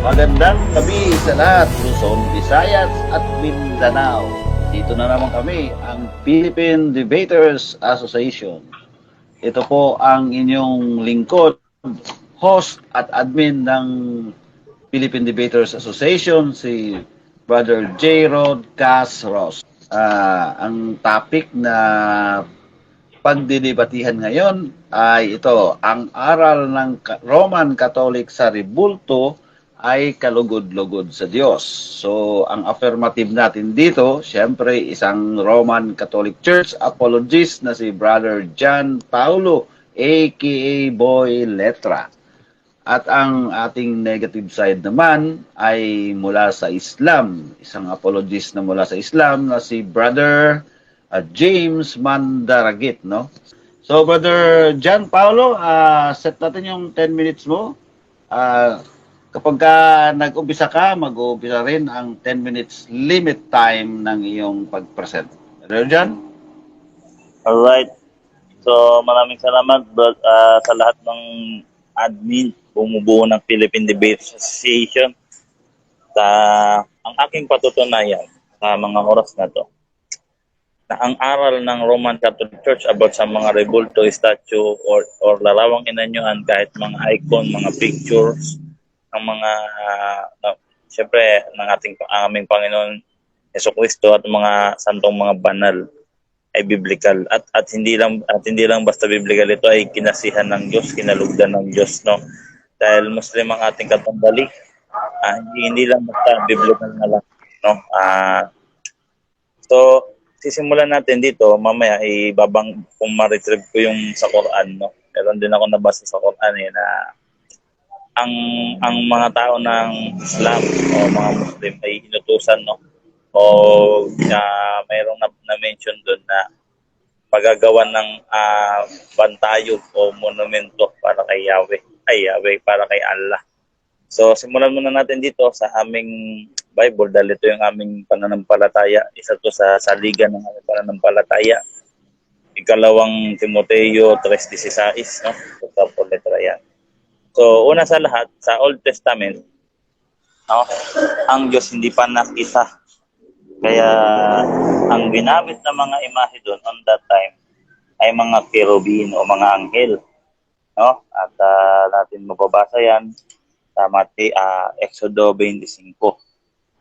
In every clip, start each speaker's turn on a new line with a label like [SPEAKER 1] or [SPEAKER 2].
[SPEAKER 1] Magandang gabi sa lahat, Luzon, Visayas at Mindanao. Dito na naman kami, ang Philippine Debaters Association. Ito po ang inyong lingkod, host at admin ng Philippine Debaters Association, si Brother J. Rod Casros. Ang topic na pagdidebatihan ngayon ay ito, ang aral ng Roman Catholic sa rebulto ay kalugod-lugod sa Diyos. So, ang affirmative natin dito, syempre, isang Roman Catholic Church apologist na si Brother John Paulo, aka Boy Letra. At ang ating negative side naman ay mula sa Islam, isang apologist na mula sa Islam na si Brother James Mandaragit, no? So, Brother John Paulo, set natin yung 10 minutes mo. Kapag nag-umpisa ka, mag-uumpisa rin ang 10 minutes limit time ng iyong pag-present. Brother John?
[SPEAKER 2] Alright. So, maraming salamat sa lahat ng admin bumubuo ng Philippine Debaters Association. Ang aking patutunayan sa mga oras na to, na ang aral ng Roman Catholic Church about sa mga rebulto, statue, or larawang inanyuan, kahit mga icon, mga pictures, ang mga, siyempre, ng aming Panginoon Jesucristo at mga santong mga banal ay biblical at hindi lang basta biblical, ito ay kinasihan ng Diyos, kinalugdan ng Diyos, no? Dahil Muslim ang ating katumbalik, hindi lang basta biblical na lang, no? So sisimulan natin dito, mamaya kung ma-retrieve ko yung sa Quran, no? Meron din ako nabasa sa Quran na ang mga tao ng Islam o mga Muslim ay inutusan, no? O mayroong na-mention doon na paggagawa ng bantayo o monumento para kay Yahweh, para kay Allah. So simulan muna natin dito sa aming Bible dahil ito yung aming pananampalataya. Isa to sa saligan ng aming pananampalataya. Ikalawang Timoteo 3:16, no? Tapos letra yan. So, una sa lahat, sa Old Testament, no, ang Diyos hindi pa nakita. Kaya, ang ginamit ng mga imahe doon on that time ay mga kerubin o mga anghel. No? At natin mababasa yan sa Exodo 25.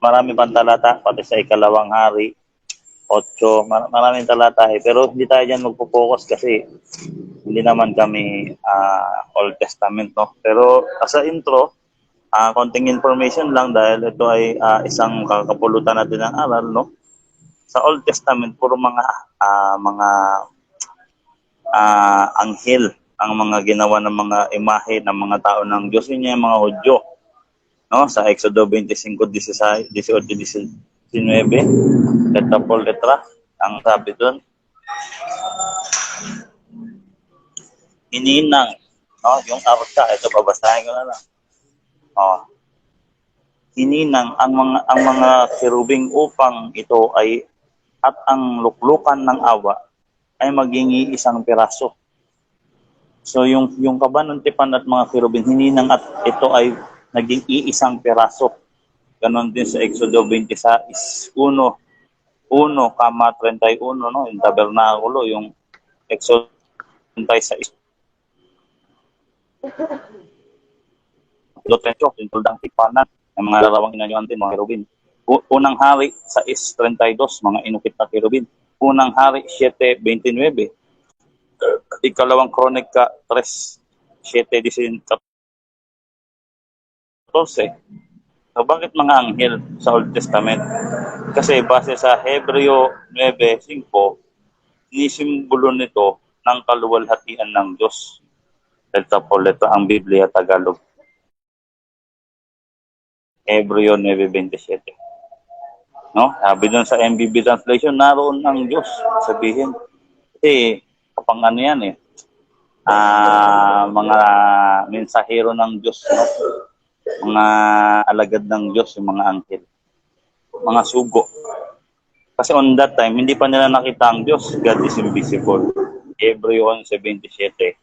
[SPEAKER 2] Marami pang talata, pati sa ikalawang hari, 8, maraming talata pero hindi tayo dyan magpo-focus kasi hindi naman kami Old Testament, no? Pero sa intro, konting information lang dahil ito ay isang kakapulutan natin ng aral, no? Sa Old Testament, puro mga anghel ang mga ginawa ng mga imahe ng mga tao ng Diyos. Yun yung mga Hudyo, no? Sa Exodo 25:18, 19, letra por letra, ang sabi doon, hininang, no, yung arka, ito babasahin ko na lang. Hininang ang mga kerubing upang ito ay at ang luklukan ng awa ay maging isang piraso. So yung kabanuntipan at mga kerubing hininang at ito ay naging iisang piraso. Ganon din sa Exodo 26:1, 1:31, no, yung tabernakulo, yung Exodo 26. Yung tuldang tipanan ng mga larawang inanyuan din, mga kerubin. Unang hari sa 6:32, mga inukit na kerubin. Unang hari 7:29. Ikalawang Kronika 3:7-14. So, bakit mga anghel sa Old Testament? Kasi base sa Hebreo 9:5, sinisimbolo nito ng kaluwalhatian ng Diyos. Ito ang Biblia Tagalog. Hebreo 9:27. No? Sabi doon sa MBB translation, naroon ang Diyos. Sabihin. Kasi kapag yan mga mensahero ng Diyos, no? Mga alagad ng Diyos, yung mga anghel, mga sugo. Kasi on that time, hindi pa nila nakita ang Diyos. God is invisible. Hebreo 11:27,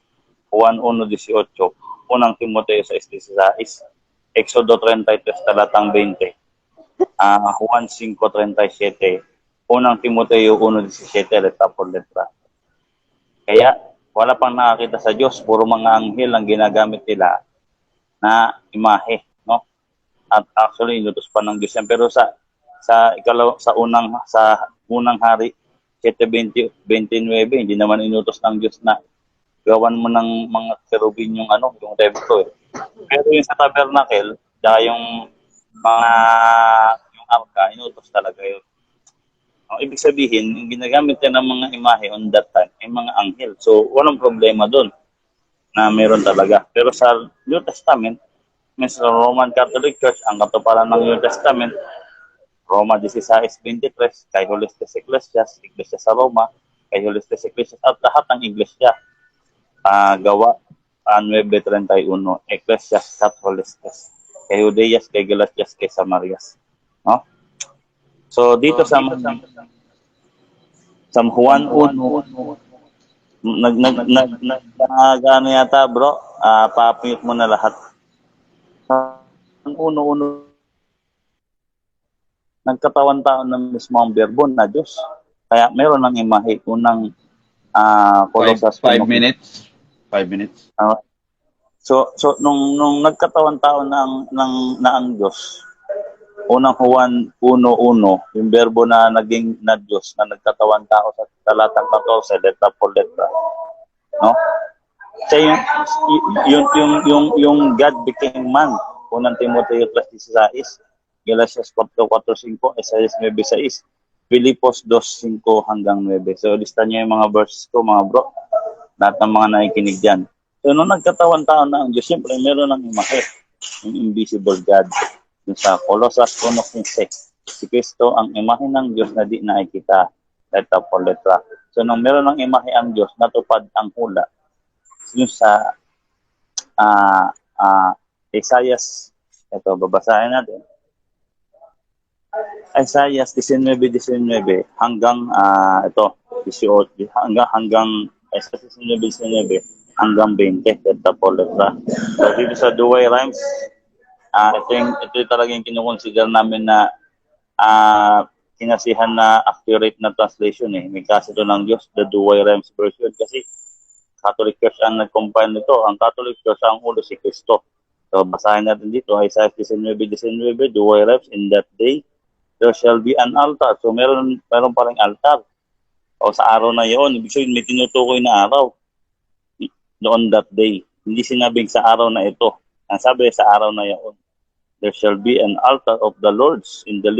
[SPEAKER 2] 1:18, unang Timoteo 6:16. Exodo 33, talatang 20. Juan 5:37, Unang Timoteo 1:17, letra por letra. Kaya wala pang nakakita sa Diyos, puro mga anghel ang ginagamit nila na imahe, no? At actually inutos pa ng Diyos yan. Pero sa unang hari 7:29, hindi naman inutos ng Diyos na gawan mo ng mga kerubin yung templo eh. Pero yung sa tabernacle, dahil mga yung arka, inutos talaga yun. Ang ibig sabihin, yung ginagamit ka ng mga imahe on that time ay mga anghel. So, walang problema doon na meron talaga. Pero sa New Testament, sa Roman Catholic Church, ang katuparan ng New Testament, Roma 16:23, kay Holistes Ecclesias, Iglesia sa Roma, kay Holistes Ecclesias, at lahat ng iglesia. Gawa 9:31, Ecclesias at Holistes, kay Judeas, kay Galatias, kay Samarias. No? So dito sa Juan 1, ano yata bro, pa-mute mo na lahat. Ang uno, nagkatawan tao ng mismo ang berbo na Diyos. Kaya meron ng imahe, unang Colossus
[SPEAKER 1] 5 minutes. 5 minutes.
[SPEAKER 2] So nung nagkatawan tao na ang Diyos, unang Juan 1:1, yung berbo na naging na Diyos na nagkatawan tao sa talatang 14, letra por letra. No? Siya yung God became man. Unang Timoteo 3:16, Galatias 4:4-5, Isaiah 9:6, Filipos 2:5-9. So lista niyo yung mga verses ko, mga bro. Lahat ng mga nakikinig diyan. So nung nagkatawan tao na ang Diyos, siyempre meron ng imahe, yung invisible God. Yung sa Colossus 1:15, si Kristo ang imahe ng Diyos na di nakikita, letra por letra. So nung meron ng imahe ang Diyos, natupad ang hula. Yung sa Isaiah, ito babasahin natin. Isaiah 19:19 hanggang ito 18, hanggang Isaiah 19:19 hanggang 20, letra por letra. So dito sa Douay Rhymes, ito talaga yung kinukonsider namin na kinasihan na accurate na translation eh. May kasi ito ng Diyos, the Douay Rhymes version, kasi Catholic Church ang nag-compile nito. Ang Catholic Church ang ulo si Cristo. So basahin natin dito, Isaiah 19:19, Douay Rhymes, in that day there shall be an altar. So meron pa ring altar. O sa araw na yun, ibig sabihin may tinutukoy na araw. On that day. Hindi sinabing sa araw na ito. Ang sabi sa araw na yun, there shall be an altar of the Lord's in the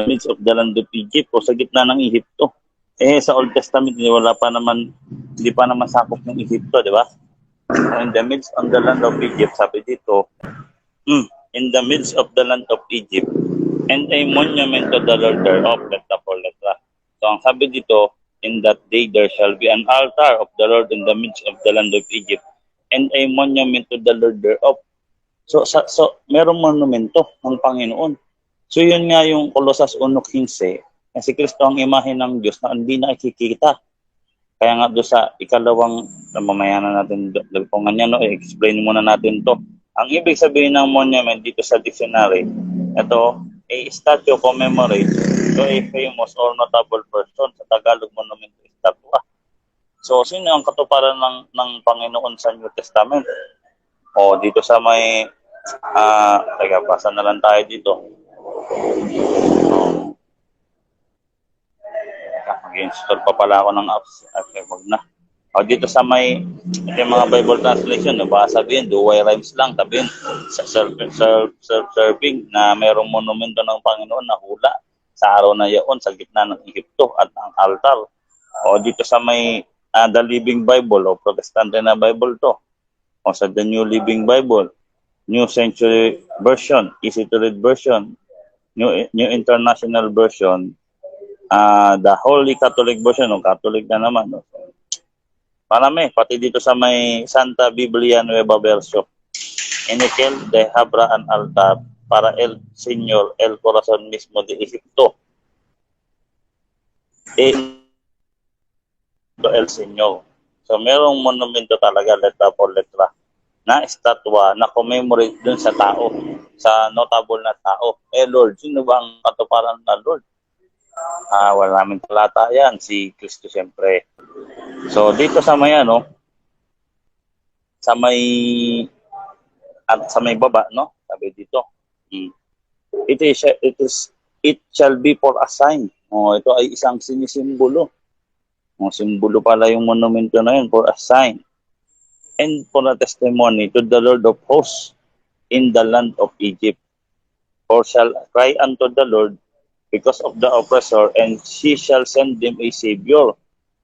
[SPEAKER 2] midst of the land of Egypt, o sa gitna ng Ehipto. Sa Old Testament, hindi pa naman sakop ng Ehipto, di ba? In the midst of the land of Egypt, sabi dito, in the midst of the land of Egypt, and a monument to the Lord thereof, letra por letra. So ang sabi dito, in that day there shall be an altar of the Lord in the midst of the land of Egypt, and a monument to the Lord thereof. So merong monumento ng Panginoon. So yun nga yung Colossus 1:15, na si Kristo ang imahe ng Diyos na hindi nakikita. Kaya nga doon sa ikalawang, mamaya na natin dagpungan niya, no? I-explain muna natin to. Ang ibig sabihin ng monument dito sa dictionary, ito, a statue commemorates to a famous or notable person. Sa Tagalog, monumento, estatwa. So, sino ang katuparan ng Panginoon sa New Testament? O, dito sa may, basa na lang tayo dito. Mag-install pa pala ako ng apps. Okay, wag na. O, dito sa may, yung mga Bible translation, baka sabihin, Douay Rhymes lang, sabihin, sa self-serving na mayroong monumento ng Panginoon na hula sa araw na yaon sa gitna ng Ehipto at ang altar. O, dito sa may The Living Bible o Protestante na Bible to. O sa The New Living Bible, New Century Version, Easy to Read Version, New International Version, the Holy Catholic Version, o Catholic na naman. No? Marami, pati dito sa may Santa Biblia Nueva Version. Inikel de Habra an altar para el Señor, el corazón mismo de Egipto. El Señor. So, merong monumento talaga, letra por letra. na estatwa na commemorate dun sa tao, sa notable na tao. Eh Lord, sino ba ang katuparan na Lord? Wala namin talata yan, si Kristo siyempre. So dito sa may ano, sa may at sa may baba, no? Sabi dito. It shall be for a sign. Ito ay isang sinisimbolo. Simbolo pala yung monumento na yun for a sign. And for a testimony to the Lord of hosts in the land of Egypt. For shall cry unto the Lord because of the oppressor, and she shall send them a savior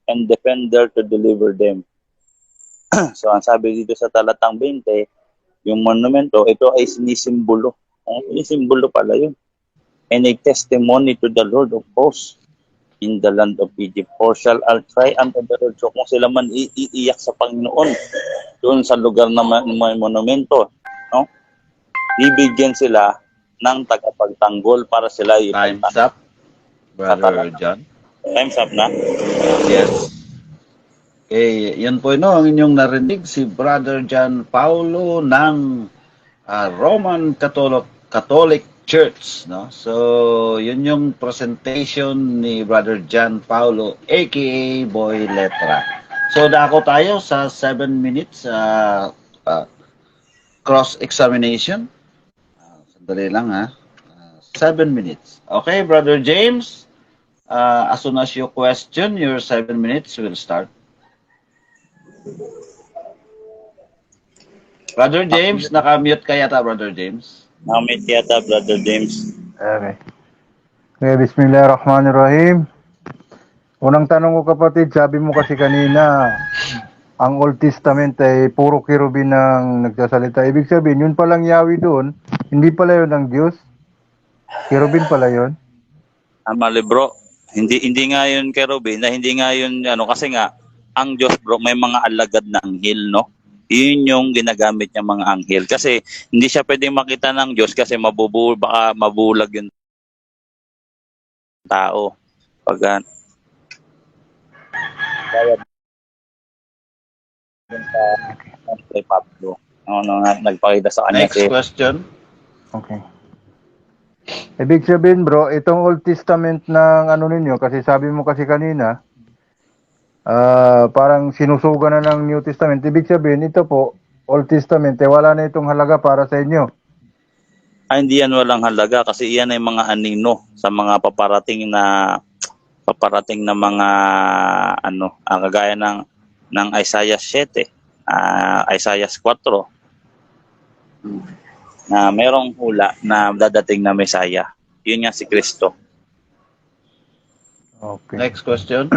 [SPEAKER 2] and defender to deliver them. So ang sabi dito sa talatang 20, yung monumento, ito ay sinisimbolo. Sinisimbolo pala yun. And a testimony to the Lord of hosts in the land of Egypt. For shall I cry unto the Lord. So kung sila man iiyak sa Panginoon doon sa lugar na may monumento, no? Bibigyan sila ng tagapagtanggol para sila
[SPEAKER 1] Time's up, Brother John.
[SPEAKER 2] Time's up na?
[SPEAKER 1] Yes. Okay, yun po ang inyong narinig, si Brother John Paulo ng Roman Catholic Church, no? So, yun yung presentation ni Brother John Paulo, aka Boy Letra. So, dako tayo sa 7 minutes cross-examination. Sandali lang 7 minutes. Okay, Brother James, as soon as you question, your 7 minutes will start. Brother James, naka-mute ka yata, Brother James.
[SPEAKER 2] Namit yata, Brother James.
[SPEAKER 3] Okay. Okay, Bismillahirrahmanirrahim. Unang tanong ko, kapatid, sabi mo kasi kanina, ang Old Testament ay puro kerubin ang nagsasalita. Ibig sabihin, yun palang Yahweh doon, hindi pala yun ang Diyos? Kerubin pala yun?
[SPEAKER 2] Mali bro, hindi nga yun kerubin, hindi nga yun kasi nga ang Diyos bro may mga alagad na anghel, no? Yun yung ginagamit niya mga anghel kasi hindi siya pwedeng makita ng Diyos kasi baka mabulag yung tao pag kaya kay Pablo nagpakita sa kanya.
[SPEAKER 1] Next question.
[SPEAKER 3] Okay. Ibig sabihin bro, itong Old Testament ng ninyo, kasi sabi mo kasi kanina, parang sinusuga na ng New Testament. Ibig sabihin, ito po, Old Testament, wala na itong halaga para sa inyo.
[SPEAKER 2] Hindi yan walang halaga kasi iyan ay mga anino sa mga paparating na mga kagaya ng Isaiah 7, Isaiah 4 na merong hula na dadating na Messiah. Yun nga si Kristo.
[SPEAKER 3] Okay.
[SPEAKER 1] Next question.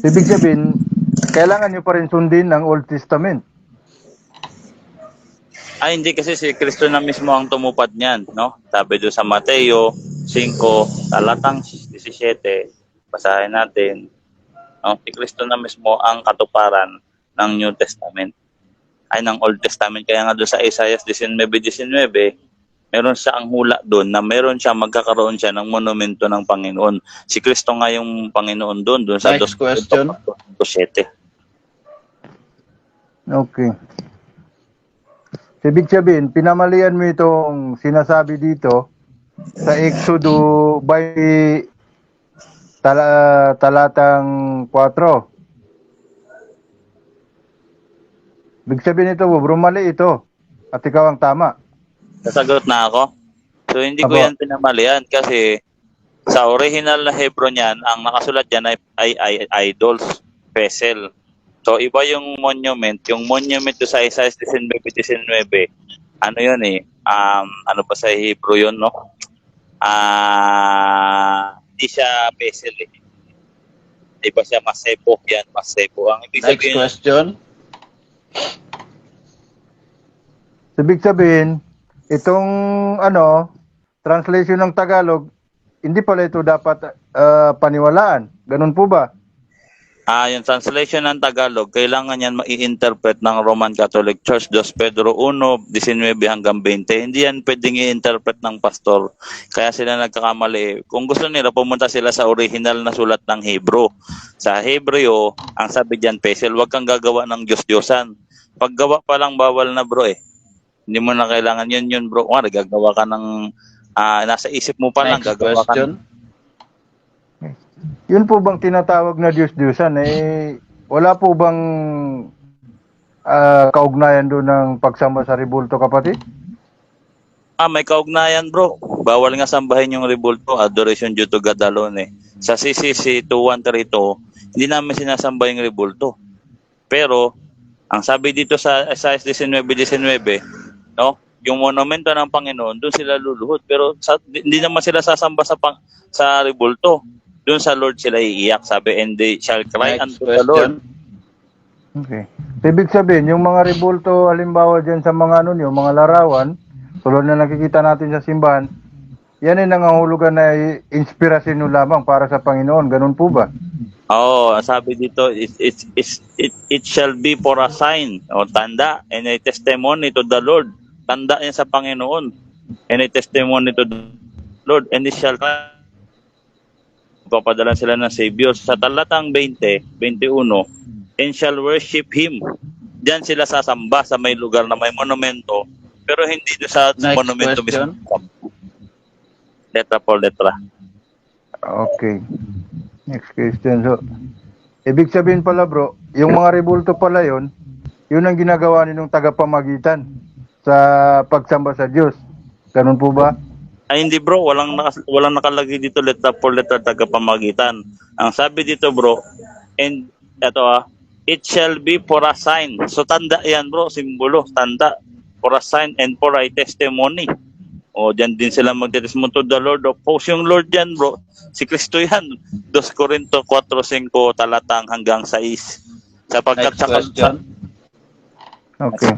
[SPEAKER 3] Ibig sabihin, kailangan nyo pa rin sundin ng Old Testament.
[SPEAKER 2] Hindi kasi si Kristo na mismo ang tumupad niyan, no? Sabi doon sa Mateo 5, talatang 17, basahin natin. No? Si Kristo na mismo ang katuparan ng New Testament. Ng Old Testament. Kaya nga doon sa Isaiah 19:19, meron siya ang hula doon na meron siya magkakaroon siya ng monumento ng Panginoon. Si Kristo nga yung Panginoon doon sa
[SPEAKER 1] Next question.
[SPEAKER 2] 7.
[SPEAKER 3] Okay. Ibig sabihin, pinamalian mo itong sinasabi dito sa Exodo by talatang 4. Ibig sabihin ito, bro, mali ito. At ikaw ang tama.
[SPEAKER 2] Nasagot na ako. So hindi ko
[SPEAKER 3] Abo.
[SPEAKER 2] yan pinamalian kasi sa original na Hebrew niyan, ang nakasulat diyan ay idols, vessel. So iba yung monument. Yung monument do sa Isaiah 19:19, ano yun ano pa sa Hebrew yun, no? Hindi siya vessel Iba siya masebo yan, masebo. Ang ibig
[SPEAKER 1] Next
[SPEAKER 2] sabihin,
[SPEAKER 1] question.
[SPEAKER 3] Ibig sabihin, itong translation ng Tagalog, hindi pala ito dapat paniwalaan. Ganun po ba?
[SPEAKER 2] yung translation ng Tagalog, kailangan yan ma-i-interpret ng Roman Catholic Church, 2 Pedro 1:19 hanggang 20. Hindi yan pwedeng i-interpret ng pastor. Kaya sila nagkakamali. Kung gusto nila, pumunta sila sa original na sulat ng Hebrew. Sa Hebreo, ang sabi diyan, Pesel, huwag kang gagawa ng Diyos-Diyosan. Paggawa pa lang bawal na bro eh. Hindi mo na kailangan yun bro. Kung nagagawa ka ng nasa isip mo pa lang,
[SPEAKER 1] Next
[SPEAKER 2] gagawa ka
[SPEAKER 1] question.
[SPEAKER 3] Yun po bang tinatawag na Diyos-Diyosan, wala po bang kaugnayan doon ng pagsamba sa rebulto, kapatid?
[SPEAKER 2] may kaugnayan bro. Bawal nga sambahin yung rebulto, adoration due to God alone eh. Sa CCC 2132, hindi namin sinasamba yung rebulto. Pero, ang sabi dito sa Isaiah 19:19, no? Yung monumento ng Panginoon, doon sila luluhod. Pero hindi naman sila sasamba sa rebulto. Doon sa Lord sila iiyak, sabi, and they shall cry
[SPEAKER 1] Next
[SPEAKER 2] unto the Lord.
[SPEAKER 1] question.
[SPEAKER 3] Okay. Ibig sabihin, yung mga rebulto, halimbawa dyan sa mga yung mga larawan, tulad na nakikita natin sa simbahan, yan ay nangangahulugan na inspirasyon nyo lamang para sa Panginoon. Ganun po ba?
[SPEAKER 2] Sabi dito, it shall be for a sign o tanda and a testimony to the Lord. Tanda yan sa Panginoon and a testimony to the Lord, and it shall papadala sila ng Savior. Sa talatang 20:21, and shall worship Him. Diyan sila sasamba sa may lugar na may monumento, pero hindi doon sa
[SPEAKER 1] Next
[SPEAKER 2] monumento
[SPEAKER 1] question.
[SPEAKER 2] mismo. Letra por letra.
[SPEAKER 3] Okay. Next question. So, ibig sabihin pala bro, yung mga rebulto pala yun ang ginagawa ninyong tagapamagitan sa pagsamba sa Diyos. Ganun po ba?
[SPEAKER 2] Ay hindi bro, walang nakalagay dito letra por letra tagapamagitan. Ang sabi dito bro, and eto it shall be for a sign. So tanda yan bro, simbolo, tanda. For a sign and for a testimony. Diyan din sila magtestimony to the Lord of hosts. Yung Lord yan bro, si Kristo yan. 2 Corinto 4:5 talatang hanggang 6. Sapagkat
[SPEAKER 1] Next question.
[SPEAKER 3] Okay.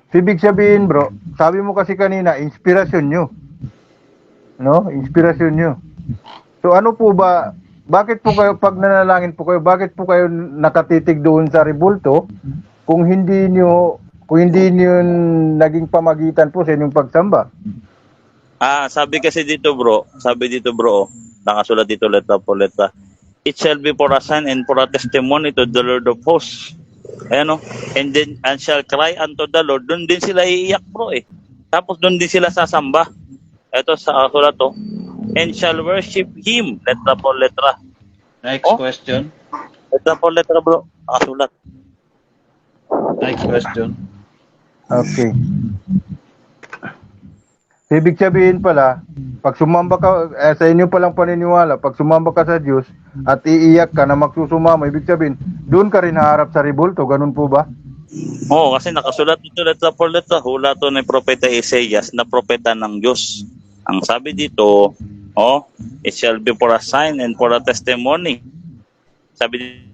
[SPEAKER 3] Ibig sabihin bro, sabi mo kasi kanina, inspirasyon nyo. No? Inspirasyon nyo. So ano po ba, bakit po kayo, pag nanalangin po kayo, bakit po kayo nakatitig doon sa rebulto kung hindi nyo naging pamagitan po sa inyong pagsamba?
[SPEAKER 2] Sabi dito bro, nakasulat dito letra po letra. It shall be for a sign and for a testimony to the Lord of hosts. Ayan and shall cry unto the Lord. Doon din sila iiyak bro eh. Tapos doon din sila sasamba. Ito sa sulat and shall worship Him. Letra po letra.
[SPEAKER 1] Next question.
[SPEAKER 2] Letra po letra bro, nakasulat.
[SPEAKER 1] Next question.
[SPEAKER 3] Okay. Ibig sabihin pala, pag sumamba ka, sa inyo palang paniniwala, pag sumamba ka sa Diyos at iiyak ka na magsusumama, ibig sabihin, doon ka rin haharap sa rebulto, ganun po ba?
[SPEAKER 2] Kasi nakasulat dito letra por letra, hula to ni Propeta Isaias na propeta ng Diyos. Ang sabi dito, it shall be for a sign and for a testimony. Sabi dito,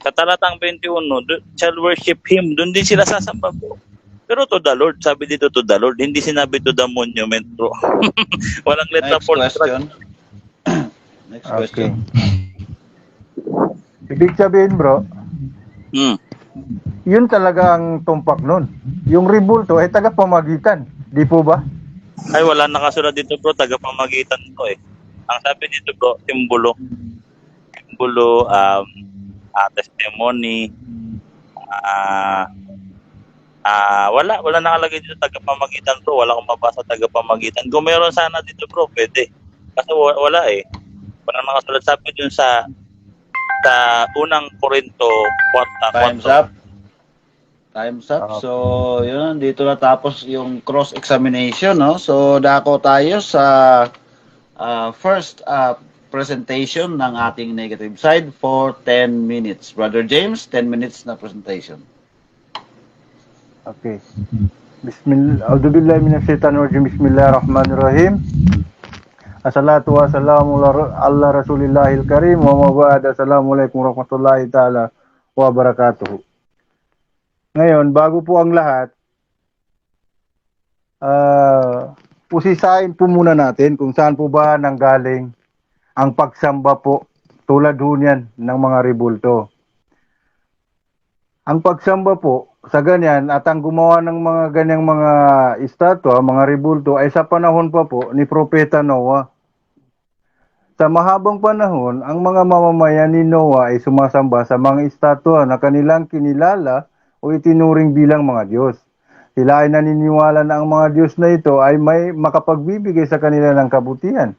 [SPEAKER 2] sa talatang 21, shall worship Him. Doon din sila sasamba po. Pero to the Lord, sabi dito to the Lord. Hindi sinabi to the monument bro. Walang letra
[SPEAKER 1] Next
[SPEAKER 2] por letra.
[SPEAKER 1] question. Next
[SPEAKER 3] Okay.
[SPEAKER 1] question.
[SPEAKER 3] Ibig sabihin bro, yun talaga ang tumpak nun. Yung rebulto ay tagapamagitan. Di po ba?
[SPEAKER 2] Ay, wala nakasulat dito bro, tagapamagitan to eh. Ang sabi dito bro, simbolo, testimony, wala nakalagay dito tagapamagitan bro, wala akong mabasa tagapamagitan. Kung meron sana dito bro, pwede. Kasi wala eh. Wala nakasulat, sabi dun sa unang Korinto 4.
[SPEAKER 1] Time's up. Time's up. So, yun, dito na tapos yung cross-examination, no? So, dako tayo sa first presentation ng ating negative side for 10 minutes. Brother James, 10 minutes na presentation.
[SPEAKER 3] Okay. A'udzubillahi minasyaitonirrajim. Bismillahirrahmanirrahim. Assalatu wassalamu ala rasulillahil karim wa maba'd. Assalamualaikum warahmatullahi taala wabarakatuh. Ngayon, bago po ang lahat, pusisain po muna natin kung saan po ba nanggaling ang pagsamba po tulad ho niyan ng mga rebulto. Ang pagsamba po sa ganyan at ang gumawa ng mga ganyang mga estatwa, mga rebulto ay sa panahon pa po ni Propeta Noah. Sa mahabang panahon, ang mga mamamayan ni Noah ay sumasamba sa mga estatwa na kanilang kinilala o itinuring bilang mga Diyos. Sila ay naniniwala na ang mga Diyos na ito ay may makapagbibigay sa kanila ng kabutihan,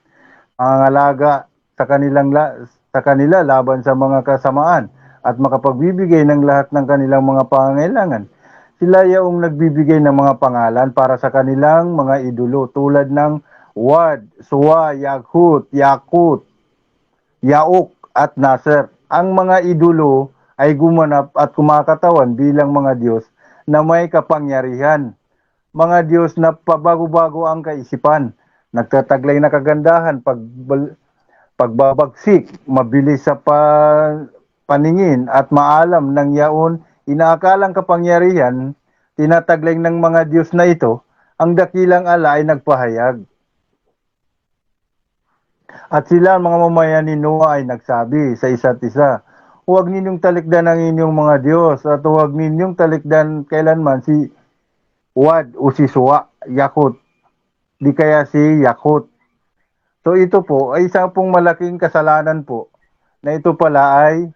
[SPEAKER 3] pangangalaga sa kanila laban sa mga kasamaan at makapagbibigay ng lahat ng kanilang mga pangangailangan. Sila yung nagbibigay ng mga pangalan para sa kanilang mga idolo tulad ng Wad, Suwa, Yaghut, Yakut, Yauk at Nasser. Ang mga idolo ay gumanap at kumakatawan bilang mga Diyos na may kapangyarihan. Mga Diyos na pabago-bago ang kaisipan, nagtataglay na kagandahan, pagbabagsik, mabilis sa paningin at maalam ng yaon, inaakalang kapangyarihan, tinataglay ng mga Diyos na ito, ang dakilang ala ay nagpahayag. At sila, mga mamayan ni Noah, ay nagsabi sa isa't isa, huwag ninyong talikdan ang inyong mga Diyos at huwag ninyong talikdan kailanman si Wad o si Suwa, Yakut, di kaya si Yakut. So ito po ay isang pong malaking kasalanan po na ito pala ay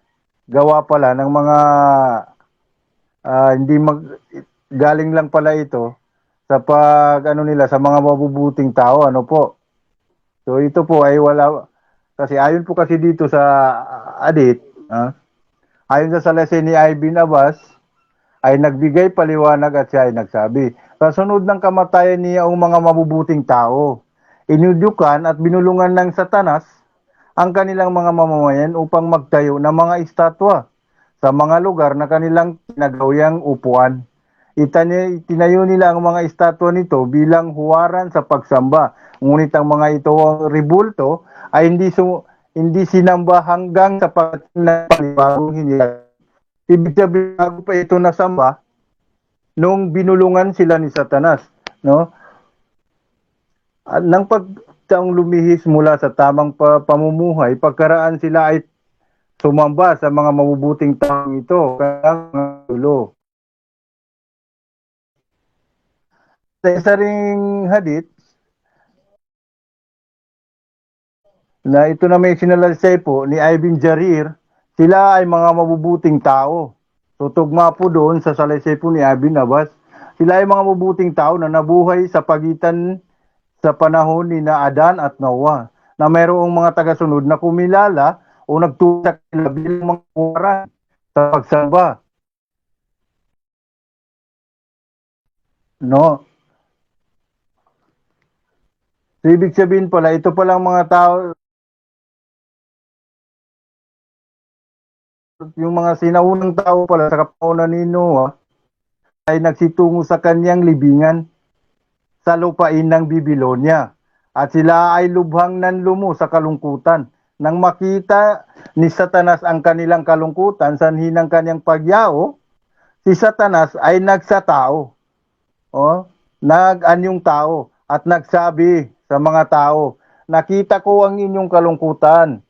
[SPEAKER 3] gawa pala ng mga hindi galing lang pala ito sa sa mga mabubuting tao, ano po. So ito po ay wala, kasi ayon po kasi dito sa adit, ayon sa salaysay ni Ibn Abbas, ay nagbigay paliwanag at siya ay nagsabi, sa sunod ng kamatayan niya ang mga mabubuting tao, inudyukan at binulungan ng Satanas ang kanilang mga mamamayan upang magtayo ng mga estatwa sa mga lugar na kanilang pinagawyang upuan. Itinayo nila ang mga estatwa nito bilang huwaran sa pagsamba. Ngunit ang mga ito ribulto ay hindi sinamba hanggang sa pagdating ng panibagong hinila. Ibig sabihin, bago pa ito nasamba nung binulungan sila ni Satanas, no? At nang pagtaong lumihis mula sa tamang pamumuhay, pagkaraan sila ay sumamba sa mga mabubuting taong ito, kaya mga tulo. Sa isa ring hadith, na ito na may sinalaysay po ni Ibn Jarir, sila ay mga mabubuting tao. Tutugma po doon sa salaysay po ni Ibn Abbas, sila ay mga mabubuting tao na nabuhay sa pagitan sa panahon ni na Adan at Noah, na mayroong mga tagasunod na kumilala o nagtutak sila bilang mga huwaran sa pagsamba. No? So, ibig sabihin pala, ito palang mga tao, yung mga sinaunang tao pala sa kapaunan ni Noah, ay nagsitungo sa kanyang libingan sa lupain ng Bibilonya. At sila ay lubhang nanlumo sa kalungkutan. Nang makita ni Satanas ang kanilang kalungkutan, sanhi ng kanyang pagyao, si Satanas ay nagsatao. Nag-anyong tao at nagsabi sa mga tao, nakita ko ang inyong kalungkutan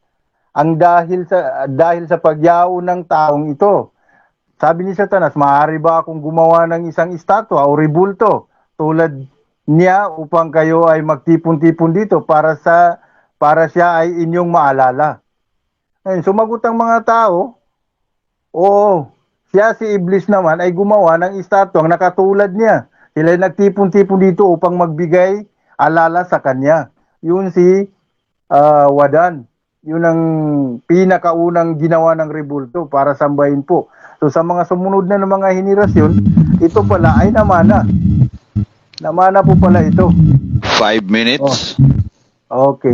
[SPEAKER 3] ang dahil sa pagyao ng taong ito. Sabi ni Satanas, maaari ba akong gumawa ng isang estatwa o ribulto tulad niya upang kayo ay magtipon-tipon dito para siya ay inyong maalala. Ayun, sumagot ang mga tao, oo, siya si Iblis naman ay gumawa ng estatwang nakatulad niya. Sila ay nagtipon-tipon dito upang magbigay alala sa kanya. Yun si Wadan. Yun ang pinakaunang ginawa ng ribulto para sambahin po. So sa mga sumunod na ng mga henerasyon, ito pala ay namana. Namana po pala ito.
[SPEAKER 1] 5 minutes.
[SPEAKER 3] Okay.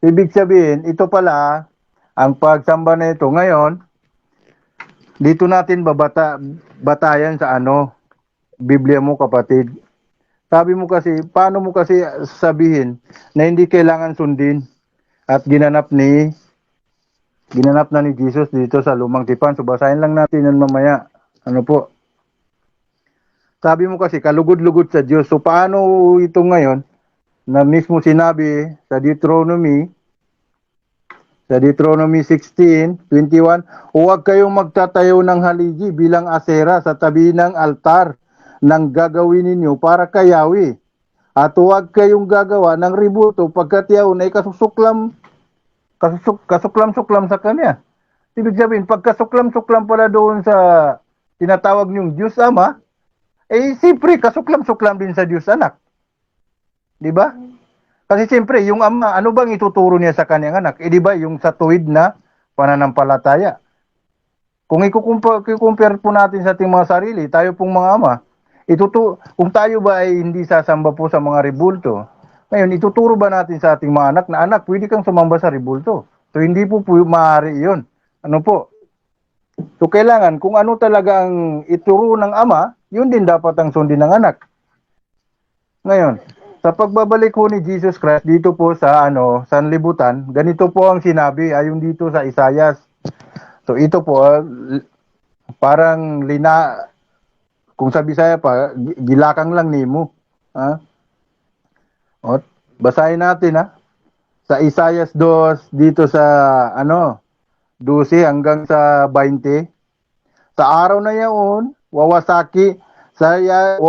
[SPEAKER 3] Ibig sabihin, ito pala ang pagsamba na ito. Ngayon, dito natin batayan sa Biblia mo, kapatid. Sabi mo kasi, paano mo kasi sabihin na hindi kailangan sundin at ginanap na ni Jesus dito sa Lumang Tipan. So basahin lang natin yan mamaya. Ano po? Sabi mo kasi, kalugod-lugod sa Diyos. So paano ito ngayon na mismo sinabi sa Deuteronomy 16:21, huwag kayong magtatayo ng haligi bilang asera sa tabi ng altar ng gagawin ninyo para kay Yahweh. At huwag kayong gagawa ng rebulto pagkat yaon ay kasuklam-suklam sa kanya. Ibig sabihin, pagkasuklam-suklam pala doon sa tinatawag niyong Diyos Ama, siyempre, kasuklam-suklam din sa Diyos Anak. Di ba? Kasi siyempre, yung Ama, ano bang ituturo niya sa kanyang anak? Di ba, yung sa tuwid na pananampalataya. Kung i-compare po natin sa ating mga sarili, tayo pong mga ama, kung tayo ba ay hindi sasamba po sa mga rebulto, ngayon, ituturo ba natin sa ating mga anak na, anak, pwede kang sumamba sa rebulto? So, hindi po maaari yun. Ano po? So, kailangan, kung ano talaga ang ituro ng ama, yun din dapat ang sundin ng anak. Ngayon, sa pagbabalik ko ni Jesus Christ dito po sa sanlibutan, ganito po ang sinabi ayon dito sa Isaiah. So, ito po, parang kung sa Bisaya pa, gilakang lang nimo. Ha? O, basahin natin sa Isaiah 2 dito sa 12 hanggang sa 20. Sa araw na yaon,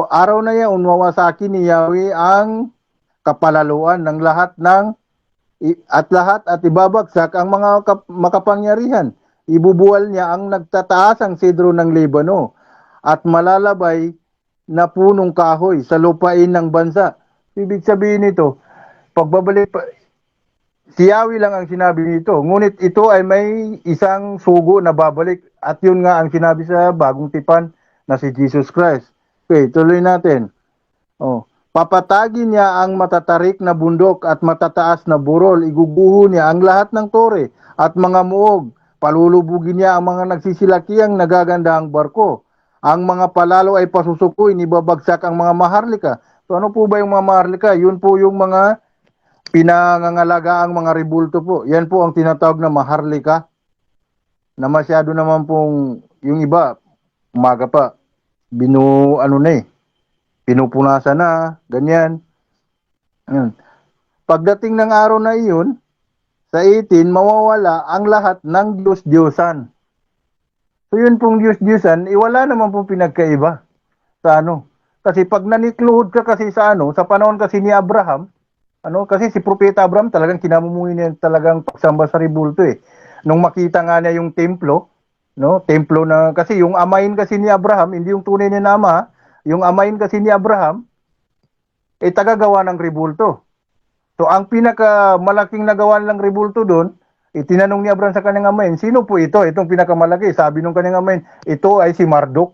[SPEAKER 3] araw na yaon wawasaki ni Yahweh ang kapalaluan ng lahat at ibabagsak ang mga makapangyarihan. Ibubuwal niya ang nagtataas ang sidro ng Libano at malalabay na punong kahoy sa lupain ng bansa. Ibig sabihin nito, pagbabalik si Yahweh lang ang sinabi nito. Ngunit ito ay may isang sugo na babalik at yun nga ang sinabi sa bagong tipan na si Jesus Christ. Okay, tuloy natin. Papatagin niya ang matatarik na bundok at matataas na burol. Iguguho niya ang lahat ng tore at mga muog. Palulubugin niya ang mga nagsisilakiang nagagandahang barko. Ang mga palalo ay pasusukoy, ibabagsak ang mga maharlika. So ano po ba yung mga maharlika? Yun po yung mga pinangangalaga ang mga rebulto po. Yan po ang tinatawag na maharlika. Na masyado naman pong yung iba, umaga pa, pinupunasan na, ganyan. Pagdating ng araw na iyon, sa 18, mawawala ang lahat ng Diyos-Diyosan. So yun pong Diyos-Diyosan, wala naman pong pinagkaiba sa Kasi pag nanikluhod ka kasi sa sa panahon kasi ni Abraham, kasi si Propeta Abraham talagang kinamumuhay niya talagang pagsamba sa rebulto Nung makita nga niya yung templo, templo na, kasi yung amain kasi ni Abraham, hindi yung tunay niya na ama, yung amain kasi ni Abraham, tagagawa ng rebulto. So ang pinakamalaking nagawa ng rebulto doon, tinanong ni Abraham sa kanyang amain, sino po ito? Itong pinakamalaki. Sabi nung kanyang amain, ito ay si Marduk.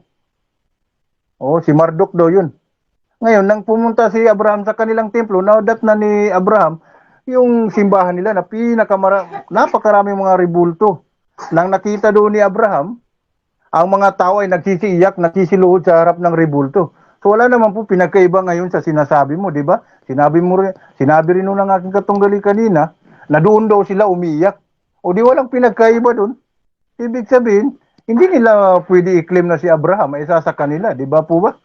[SPEAKER 3] Si Marduk daw yun. Ngayon, nang pumunta si Abraham sa kanilang templo, naudat na ni Abraham yung simbahan nila na napakaraming mga rebulto. Nang nakita doon ni Abraham, ang mga tao ay nagsisiiyak, nagsisiluhod sa harap ng rebulto. So wala naman po pinagkaiba ngayon sa sinasabi mo, di ba? Sinabi rin nung ng aking katunggali kanina, na doon daw sila umiiyak. O di walang pinagkaiba doon. Ibig sabihin, hindi nila pwede i-claim na si Abraham ay isa sa kanila, di ba po ba?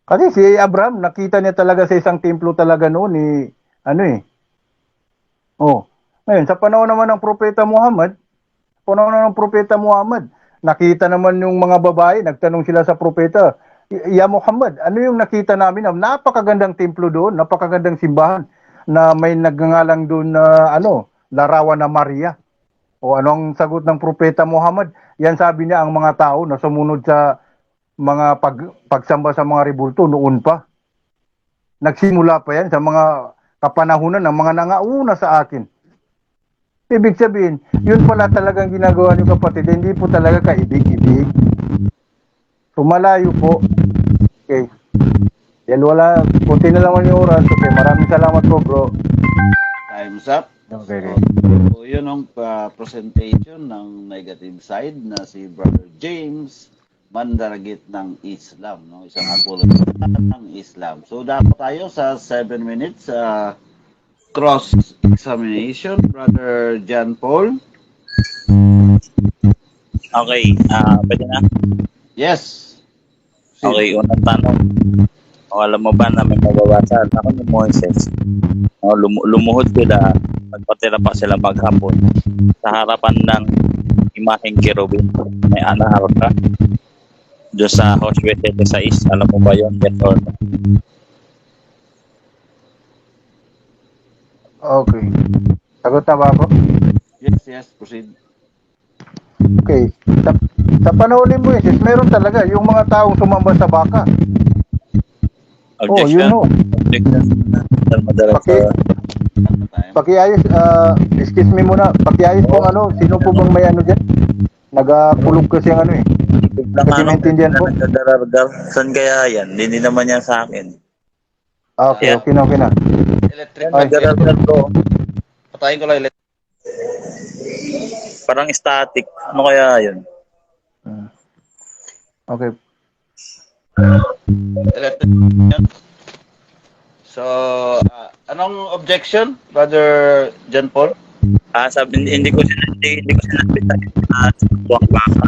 [SPEAKER 3] Kasi si Abraham, nakita niya talaga sa isang templo talaga noon Ngayon, sa panahon naman ng Propeta Muhammad, nakita naman yung mga babae, nagtanong sila sa propeta, Ya Muhammad, ano yung nakita namin? Napakagandang templo doon, napakagandang simbahan na may nagngangalang doon na larawan na Maria. O anong sagot ng Propeta Muhammad? Yan sabi niya ang mga tao na sumunod sa mga pagsamba sa mga rebulto noon pa. Nagsimula pa yan sa mga kapanahunan ng mga nangauna sa akin. Ibig sabihin, yun pala talagang ginagawa niyo kapatid, hindi po talaga kaibig-ibig. Malayo po. Okay. Yan kunti na lang yung oras. Okay, maraming salamat po bro.
[SPEAKER 1] Time's up.
[SPEAKER 3] Okay.
[SPEAKER 1] So yun ang presentation ng negative side na si Brother James Mandaragit ng Islam, isang apologist ng Islam. So dapat tayo sa 7 minutes cross-examination, Brother John Paul.
[SPEAKER 2] Okay, pwede na?
[SPEAKER 1] Yes.
[SPEAKER 2] Okay, unang tanong. Alam mo ba na may mababasa? Ako ni Moises. Lumuhod sila, magpatira pa sila maghapon sa harapan ng imaheng kerubin. May anahaw ka. Doon sa Joshua 16, alam mo ba yun? Yes or no?
[SPEAKER 3] Okay. Sagot na ba ako?
[SPEAKER 1] Yes, proceed.
[SPEAKER 3] Okay. Sa panahon ni Moises, meron talaga yung mga taong sumamba sa baka. Oh, yun
[SPEAKER 2] Objection.
[SPEAKER 3] ho.
[SPEAKER 2] Objection. Madalas
[SPEAKER 3] Paki,
[SPEAKER 1] Time.
[SPEAKER 3] pakiayos, excuse me muna, pakiayos kung ano, sino po bang may ano dyan? Nagakulog kasi ang ano eh.
[SPEAKER 2] biglang
[SPEAKER 3] Kasi maintindihan po.
[SPEAKER 2] nagdadargar. Saan kaya yan? Hindi naman yan sa akin.
[SPEAKER 3] Okay,
[SPEAKER 2] Yeah.
[SPEAKER 3] okay na, okay na.
[SPEAKER 1] Electric.
[SPEAKER 3] Ay.
[SPEAKER 2] Nagdadargar bro.
[SPEAKER 1] Patayin ko lang electric.
[SPEAKER 2] Parang static. Ano kaya yun?
[SPEAKER 3] Okay.
[SPEAKER 1] Electric. Yan. So, anong objection, Brother John Paul?
[SPEAKER 2] Sabi, hindi ko sinabi sa buwang baka.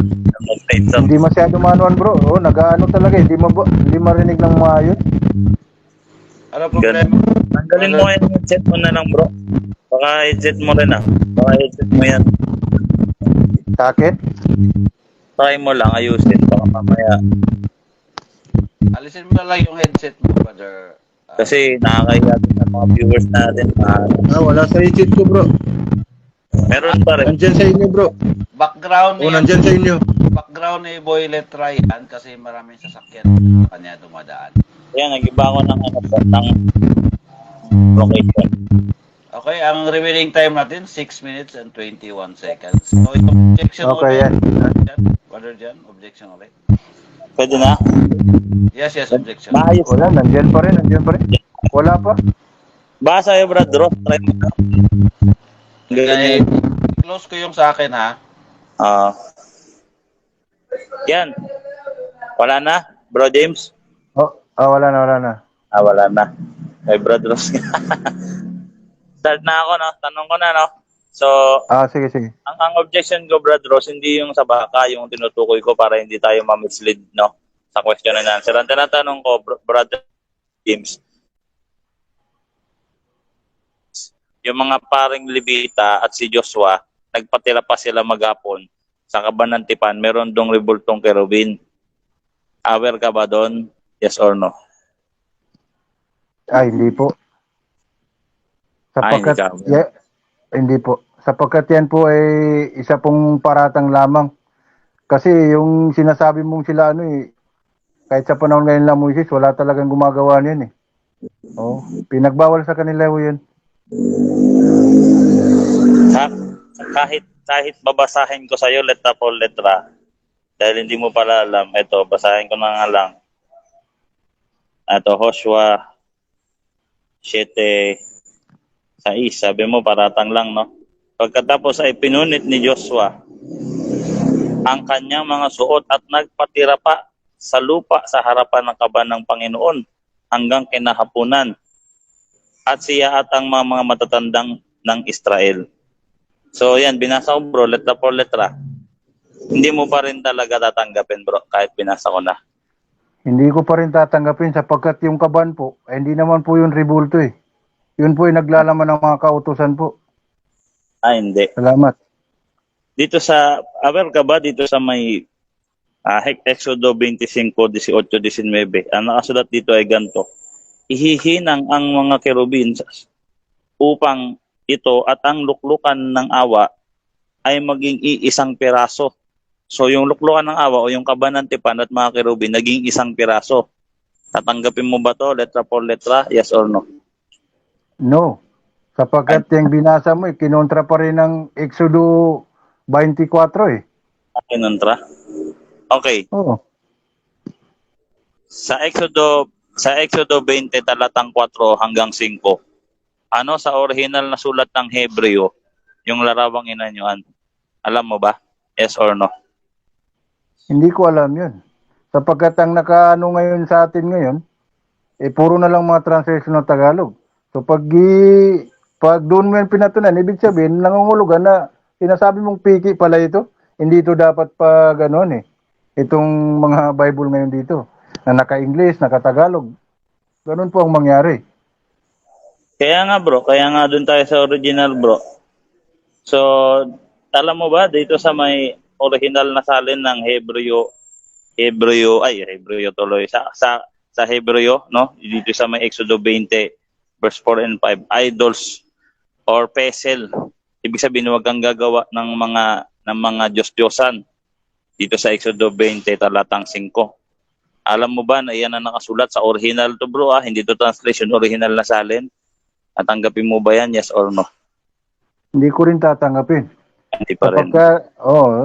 [SPEAKER 3] Hindi masyado manuan bro. Oh, nag-ano talaga, hindi marinig ng maayos.
[SPEAKER 1] Ano problema?
[SPEAKER 2] Tanggalin mo yung headset mo na lang bro. Baka headset mo rin Baka headset mo yan.
[SPEAKER 3] Sa akin?
[SPEAKER 2] Try mo lang, ayusin. Baka mamaya.
[SPEAKER 1] Alisin mo na lang yung headset mo, Brother.
[SPEAKER 2] Kasi nakakahiya din sa mga viewers natin.
[SPEAKER 3] Wala sa headset ko bro.
[SPEAKER 2] Meron pa rin.
[SPEAKER 3] Nandyan sa inyo bro.
[SPEAKER 1] Background ni
[SPEAKER 3] nandyan sa inyo.
[SPEAKER 1] background ni Boy Letra yan kasi maraming sasakyan sa kanya dumadaan.
[SPEAKER 2] Kaya nag-iba ako ng ng location.
[SPEAKER 1] Okay, ang remaining time natin 6 minutes and 21 seconds. So, yung objection
[SPEAKER 3] Okay, yan.
[SPEAKER 1] Brother Jan, objection ulit.
[SPEAKER 2] Pwede na?
[SPEAKER 1] Yes, objection.
[SPEAKER 2] Maayos.
[SPEAKER 3] Wala, nandyan pa rin. Wala pa.
[SPEAKER 2] Baka sa'yo, Brad Ross. Try mo na.
[SPEAKER 1] Okay, close ko yung sa akin ha.
[SPEAKER 2] Yan. Wala na, Bro James?
[SPEAKER 3] Wala na.
[SPEAKER 2] Wala na. May Brad Ross. Start na ako, no? Tanong ko na, no? So,
[SPEAKER 3] Sige.
[SPEAKER 2] ang objection ko, Brad Ross, hindi yung sa baka, yung tinutukoy ko para hindi tayo ma-mislead, no? Sa question and answer. Ang tinatanong ko, Brad James, yung mga paring Levita at si Joshua, nagpatira pa sila maghapon sa Kabanantipan, meron dong rebultong kerubin. Aware ka ba doon? Yes or no?
[SPEAKER 3] Hindi po. Sapagkat, hindi po. Sapagkat yan po ay isa pong paratang lamang. Kasi yung sinasabi mong sila kahit sa panahon ngayon lang Moises, wala talagang gumagawa niyan eh. Pinagbawal sa kanila yun.
[SPEAKER 2] Kahit babasahin ko sa iyo letra por letra, dahil hindi mo pala alam, ito, basahin ko na nga lang. Ito, Joshua 7:6, sabi mo, paratang lang, no? Pagkatapos ay pinunit ni Joshua ang kanyang mga suot at nagpatira pa sa lupa sa harapan ng kaban ng Panginoon hanggang kinahapunan. At siya at ang mga matatandang ng Israel. So yan, binasa ko bro, letra por letra. Hindi mo pa rin talaga tatanggapin bro, kahit binasa ko na.
[SPEAKER 3] Hindi ko pa rin tatanggapin sapagkat yung kaban po, hindi naman po yung rebulto eh. Yun po ay naglalaman ng mga kautusan po.
[SPEAKER 2] Hindi.
[SPEAKER 3] Salamat.
[SPEAKER 2] Dito sa, aware ka ba dito sa may Exodo 25:18-19, ang nakasulat dito ay ganito. Ihihinang ang mga kerubin upang ito at ang luklukan ng awa ay maging iisang piraso. So yung luklukan ng awa o yung kabanantipan at mga kerubin naging isang piraso. Tatanggapin mo ba to letra por letra? Yes or no?
[SPEAKER 3] No. Sapagkat yung binasa mo, kinontra pa rin ng Exodo 24 eh.
[SPEAKER 2] Kinontra? Okay.
[SPEAKER 3] Oo.
[SPEAKER 2] Sa Exodo 20 talatang 4 hanggang 5. Ano sa original na sulat ng Hebreo yung larawang inanyuan? Alam mo ba? Yes or no?
[SPEAKER 3] Hindi ko alam yun. Sapagkat ang nakaano ngayon sa atin ngayon, puro na lang mga translation ng Tagalog. So pag doon mo yan pinatunan, ibig sabihin, nangungulugan na sinasabi mong piki pala ito. Hindi ito dapat pa gano'n eh. Itong mga Bible ngayon dito, na naka-English, naka-Tagalog. Ganun po ang mangyari.
[SPEAKER 2] Kaya nga doon tayo sa original bro. So, alam mo ba, dito sa may original na salin ng Hebreo tuloy, sa Hebreo, no? Dito sa may Exodo 20, verse 4 and 5, idols or pesel. Ibig sabihin, huwag kang gagawa ng mga Diyos-Diyosan. Dito sa Exodo 20, talatang 5. Alam mo ba na iyan ang nakasulat sa original to bro, hindi to translation, original na salin? At tanggapin mo ba yan, yes or no?
[SPEAKER 3] Hindi ko rin tatanggapin.
[SPEAKER 2] Hindi pa rin.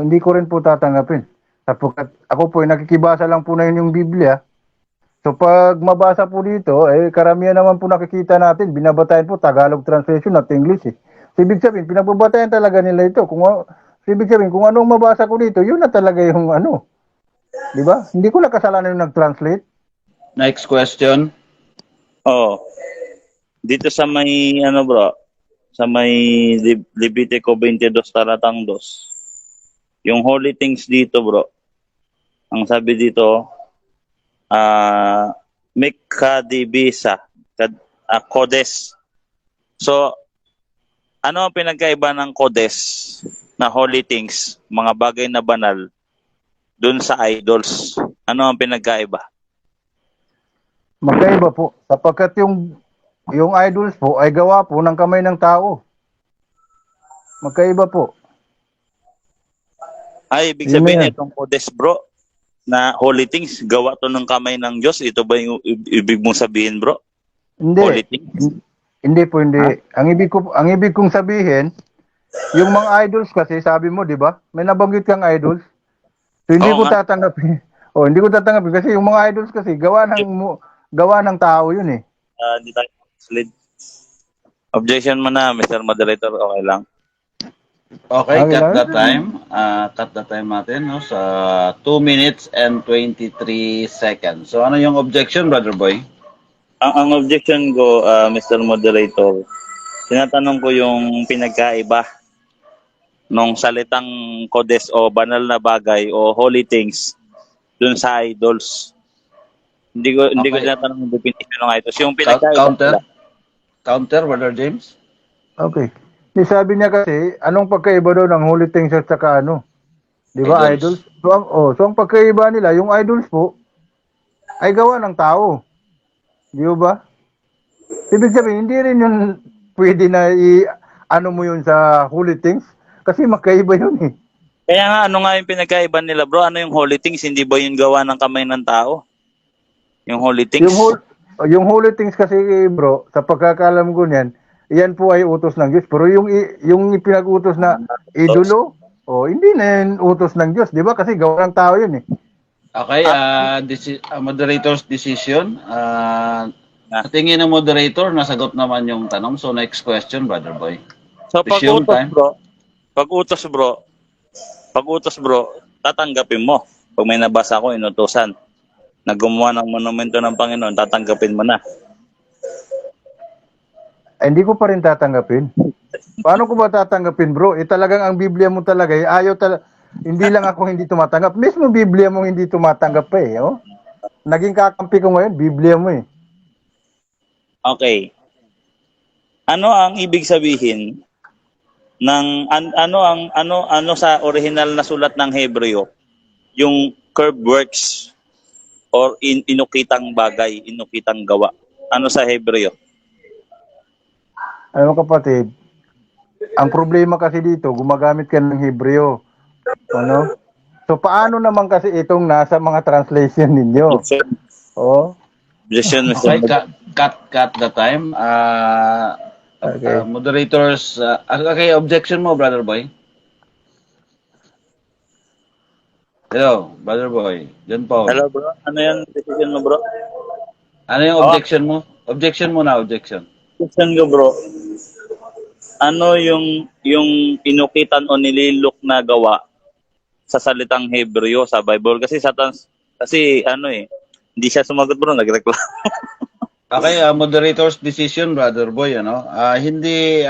[SPEAKER 3] Hindi ko rin po tatanggapin. Sapagkat ako po, nakikibasa lang po na yun yung Biblia. So pag mabasa po dito, karamihan naman po nakikita natin, binabatayan po Tagalog translation at English. So, ibig sabihin, pinagbabatayan talaga nila ito. Ibig sabihin, kung anong mabasa ko dito, yun na talaga yung ano. Di ba? Hindi ko na kasalanan yung nag-translate.
[SPEAKER 1] Next question.
[SPEAKER 2] Oh. Dito sa may bro, sa may Levitico 22 talatang 2. Yung holy things dito, bro. Ang sabi dito, Mikadibisa, Kodes. So, ano ang pinagkaiba ng Kodes na holy things, mga bagay na banal, dun sa idols? Ano ang pinagkaiba?
[SPEAKER 3] Magkaiba po. Sapagkat yung idols po ay gawa po ng kamay ng tao. Magkaiba po.
[SPEAKER 2] Ay, ibig sabihin itong Kodes, bro, na holy things, gawa to ng kamay ng Diyos. Ito ba yung ibig mong sabihin, bro?
[SPEAKER 3] Hindi.
[SPEAKER 2] Holy things?
[SPEAKER 3] Hindi po, hindi. Ang ibig kong sabihin, yung mga idols kasi, sabi mo, di ba? May nabanggit kang idols. So, hindi ko tatanggapin. Hindi ko tatanggapin kasi yung mga idols kasi, gawa ng tao yun eh.
[SPEAKER 2] Hindi tayo slid. Objection mo na, Mr. Moderator. Okay lang.
[SPEAKER 1] Okay,
[SPEAKER 3] Okay
[SPEAKER 1] cut
[SPEAKER 3] lang.
[SPEAKER 1] the time. Cut the time natin no, sa 2 minutes and 23 seconds. So ano yung objection, Brother Boy?
[SPEAKER 2] Ang objection ko, Mr. Moderator, tinatanong ko yung pinagkaiba nung salitang kodes o banal na bagay o holy things dun sa idols. Hindi ko tinatanong yung definition ng idols. Yung pinagkaiba
[SPEAKER 1] Counter, Brother James?
[SPEAKER 3] Okay. Sabi niya kasi, anong pagkaiba doon ng holy things at saka ano? Di ba, idols? So ang pagkaiba nila, yung idols po, ay gawa ng tao. Di ba? Ibig sabihin, hindi rin yun pwede na ano mo yun sa holy things. Kasi magkaiba yun eh.
[SPEAKER 2] Kaya nga, ano nga yung pinagkaiba nila, bro? Ano yung holy things? Hindi ba yung gawa ng kamay ng tao? Yung holy things?
[SPEAKER 3] Yung holy things kasi, bro, sa pagkakalam ko niyan, yan po ay utos ng Diyos. Pero yung pinag-utos na idolo, hindi na yun utos ng Diyos. Di ba? Kasi gawa ng tao yun eh.
[SPEAKER 1] Okay, moderator's decision. Tingin ng moderator, nasagot naman yung tanong. So next question, Brother Boy.
[SPEAKER 2] So pag-utos bro, tatanggapin mo. Pag may nabasa ko, inutusan na gumawa ng monumento ng Panginoon, tatanggapin mo na.
[SPEAKER 3] Hindi ko pa rin tatanggapin. Paano ko ba tatanggapin, bro? Talagang ang Biblia mo talaga, hindi lang ako hindi tumatanggap. Mismo Biblia mo hindi tumatanggap pa eh. Oh? Naging kakampi ko ngayon, Biblia mo eh.
[SPEAKER 2] Okay. Ano ang ibig sabihin ng ano sa original na sulat ng Hebreo? Yung curb works or inukitang bagay, inukitang gawa. Ano sa Hebreo?
[SPEAKER 3] Ano kapatid, ang problema kasi dito, gumagamit ka ng Hebreo. Ano? So paano naman kasi itong nasa mga translation ninyo?
[SPEAKER 1] Okay, cut the time.
[SPEAKER 3] Okay.
[SPEAKER 1] Moderators, okay, objection mo, Brother Boy. Hello, Brother Boy. John Paul.
[SPEAKER 2] Hello, bro. Ano yung decision mo, bro?
[SPEAKER 1] Ano yung objection mo? Objection mo na, objection.
[SPEAKER 2] Objection ko, bro. Ano yung inukitan o nililok na gawa sa salitang Hebreo sa Bible? Kasi hindi siya sumagot, bro, nagreklamo.
[SPEAKER 1] Okay, moderator's decision, Brother Boy, hindi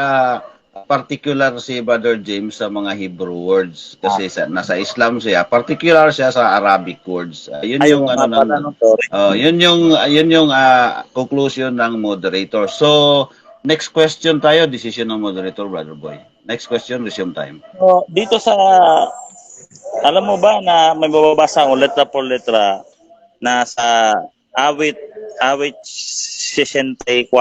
[SPEAKER 1] particular si Brother James sa mga Hebrew words kasi nasa Islam siya, particular siya sa Arabic words. Yun yung conclusion ng moderator. So, next question tayo, decision ng moderator, Brother Boy. Next question, resume time.
[SPEAKER 2] Dito alam mo ba na may mababasa ko letra por letra na sa awit 64:5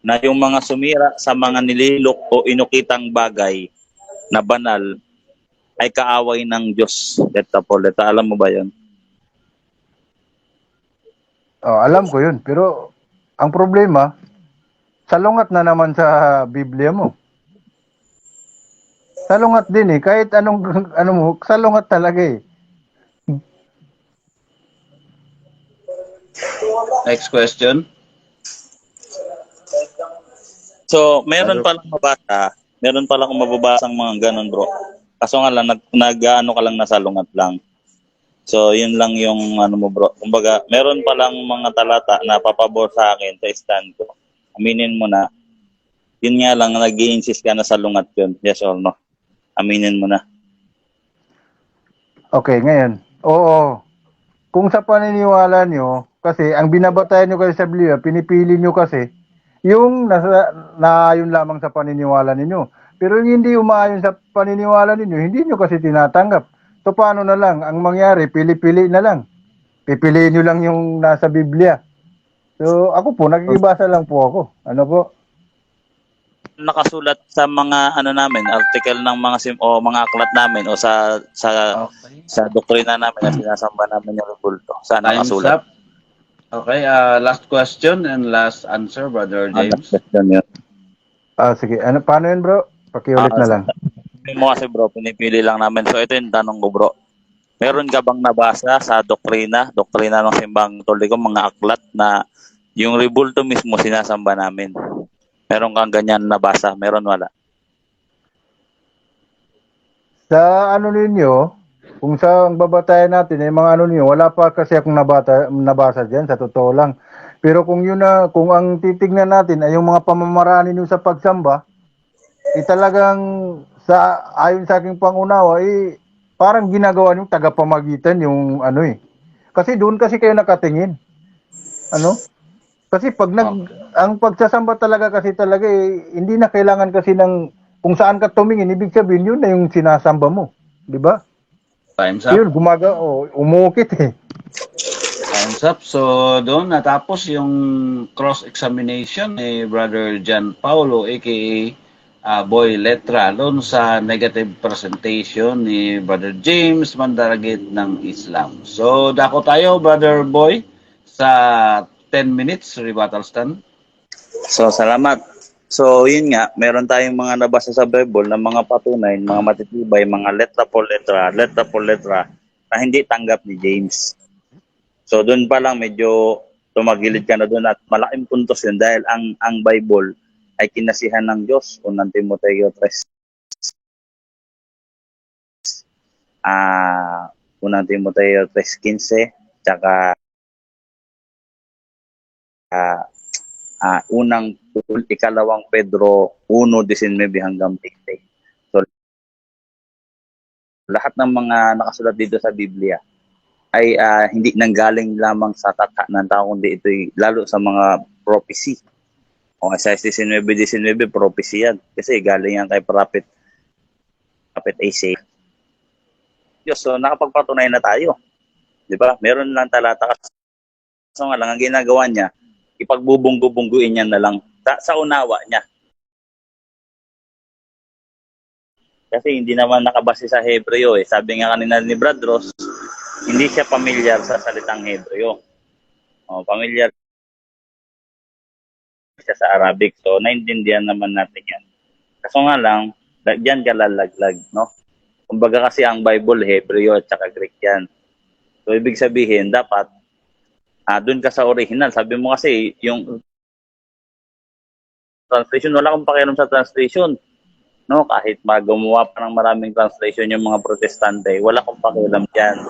[SPEAKER 2] na yung mga sumira sa mga nililok o inukitang bagay na banal ay kaaway ng Diyos. Leta po, leta. Alam mo ba yan?
[SPEAKER 3] Oh, alam ko yun. Pero ang problema, salungat na naman sa Biblia mo. Salungat din eh. Kahit anong ano mo, salungat talaga eh.
[SPEAKER 1] Next question.
[SPEAKER 2] So, meron palang mababasang mga ganun, bro. Kaso nga lang, nag-ano ka lang nasa lungat lang. So, yun lang yung ano mo, bro. Kumbaga, meron palang mga talata na papabor sa akin sa stand ko. Aminin mo na. Yun nga lang, nag-i-insist ka na sa lungat yun. Yes or no? Aminin mo na.
[SPEAKER 3] Okay, ngayon. Oo. Kung sa paniniwala nyo, kasi ang binabatayan nyo kasi sa Biblia, pinipili nyo kasi yung naayon lamang sa paniniwala ninyo. Pero yung hindi umaayon sa paniniwala ninyo, hindi nyo kasi tinatanggap. So paano na lang? Ang mangyari, pili-pili na lang. Pipiliin nyo lang yung nasa Biblia. So ako po, nagkikibasa lang po ako. Ano po?
[SPEAKER 2] Nakasulat sa mga ano namin, article ng mga aklat namin o sa
[SPEAKER 1] Okay.
[SPEAKER 2] sa doktrina namin na sinasamba namin yung rebulto. Saan
[SPEAKER 1] Time's
[SPEAKER 2] nakasulat?
[SPEAKER 1] up. Okay, last question and last answer, Brother James.
[SPEAKER 2] Question yun.
[SPEAKER 3] Sige. Ano, paano yun bro? Pakiulit na lang.
[SPEAKER 2] Sabi mo kasi bro, pinipili lang namin. So ito yung tanong ko bro. Meron ka bang nabasa sa doktrina ng simbang katoliko, mga aklat na yung rebulto mismo sinasamba namin? Meron kang ganyan nabasa? Meron wala?
[SPEAKER 3] Sa ano ninyo, kung sa ang babatayan natin, mga ano ninyo, wala pa kasi akong nabasa dyan, sa totoo lang. Pero kung yun na, kung ang titignan natin ay yung mga pamamaraan ninyo sa pagsamba, talagang ayon sa aking pangunawa, parang ginagawa yung tagapamagitan yung ano eh. Kasi doon kasi kayo nakatingin. Ano? Kasi pag ang pagsasamba talaga hindi na kailangan kasi ng kung saan ka tumingin, ibig sabihin yun na yung sinasamba mo. Di ba?
[SPEAKER 1] Time's up.
[SPEAKER 3] Yun, umukit eh.
[SPEAKER 1] Time's up. So, doon natapos yung cross-examination ni Brother John Paulo, aka Boy Letra, doon sa negative presentation ni Brother James Mandaragit ng Islam. So, dako tayo, Brother Boy, sa 10 minutes rebuttal stand.
[SPEAKER 2] So salamat. So yun nga, meron tayong mga nabasa sa Bible na mga patunay, mga matitibay, mga letra por letra na hindi tanggap ni James. So doon pa lang medyo tumagilid ka na doon at malaking puntos yun dahil ang Bible ay kinasihan ng Diyos. Unang Timoteo 3. Unang Timoteo 3:15, tsaka ikalawang Pedro 1:19 hanggang 20. So lahat ng mga nakasulat dito sa Biblia ay hindi nanggaling lamang sa tata ng tao, kundi ito'y lalo sa mga prophecy. O Isaiah 19:19, prophecy yan. Kasi galing yan kay Prophet Isaiah. Diyos, so nakapagpatunay na tayo. Di ba? Meron lang talata. So nga lang, ang ginagawa niya, ipagbubunggu-bungguin niya na lang sa unawa niya. Kasi hindi naman nakabase sa Hebreo eh. Sabi nga kanina ni Brad Ross, hindi siya pamilyar sa salitang Hebreo. Pamilyar siya sa Arabic. So, naintindihan naman natin yan. Kaso nga lang, diyan ka lalaglag, no? Kumbaga kasi ang Bible, Hebreo at saka Greek yan. So, ibig sabihin, dapat doon ka sa original. Sabi mo kasi, yung translation, wala akong pakialam sa translation. No, kahit gumawa pa ng maraming translation yung mga protestante, wala akong pakialam diyan.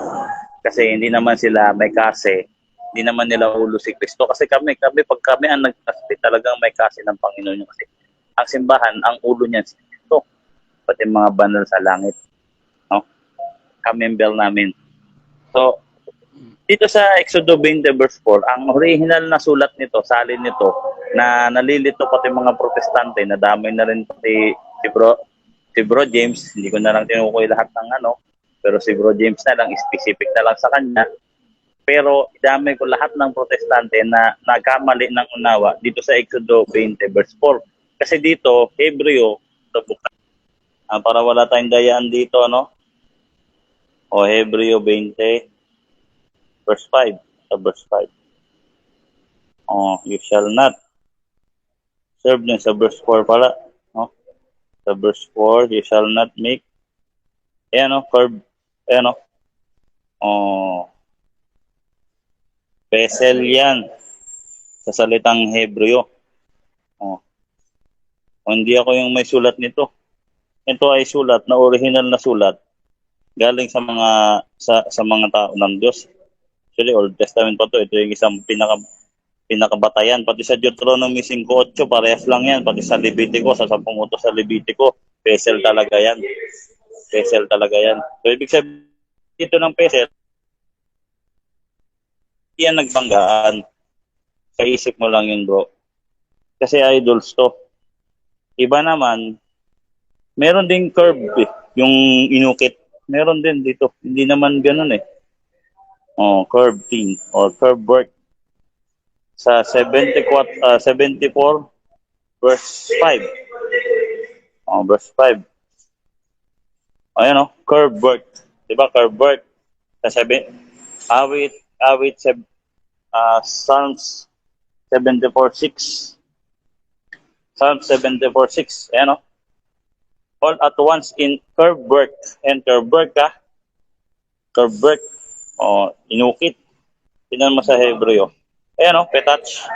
[SPEAKER 2] Kasi hindi naman sila may kasi, hindi naman nila ulo si Kristo. Kasi kami pag kami ang nag-translate, talagang may kasi ng Panginoon yung kasi. Ang simbahan, ang ulo niyan si Kristo. Pati mga banal sa langit. No? Kami ang bell namin. So, dito sa Exodo 20 verse 4, ang original na sulat nito, salin nito, na nalilito pati mga protestante, nadamay na rin pati si Bro James, hindi ko na lang tinukoy lahat ng pero si Bro James na lang, specific na lang sa kanya, Pero idamay ko lahat ng protestante na nagkamali ng unawa dito sa Exodo 20 verse 4. Kasi dito, Hebreo, para wala tayong dayaan dito, no? O Hebreo 20 verse 5. Sa verse 5. You shall not serve din sa verse 4 pala. No? Sa verse 4, you shall not make curb, ayan o, vessel yan sa salitang Hebreo. Hindi ako yung may sulat nito. Ito ay sulat na original na sulat galing sa mga tao ng Diyos. Actually, Old Testament pa to. Ito yung isang pinakabatayan. Pati sa Deuteronomy 5:8, parehas lang yan. Pati sa Levitico, sa 10 utos sa Levitico, vessel talaga yan. Vessel talaga yan. So, ibig sabihin dito ng vessel, yan nagbanggaan. Sa isip mo lang yun, bro. Kasi idols to. Iba naman, meron ding curve eh, yung inukit. Meron din dito. Hindi naman ganun eh. Curve thing or curve work. Sa 74 verse 5. Verse 5. Ayan curve work. Diba curve work? Sa awit Psalms 74:6. Psalms 74:6. Ayan all at once in curve work. And curve work curve work. Inukit. Tingnan mo sa Hebreo. Ayan petach.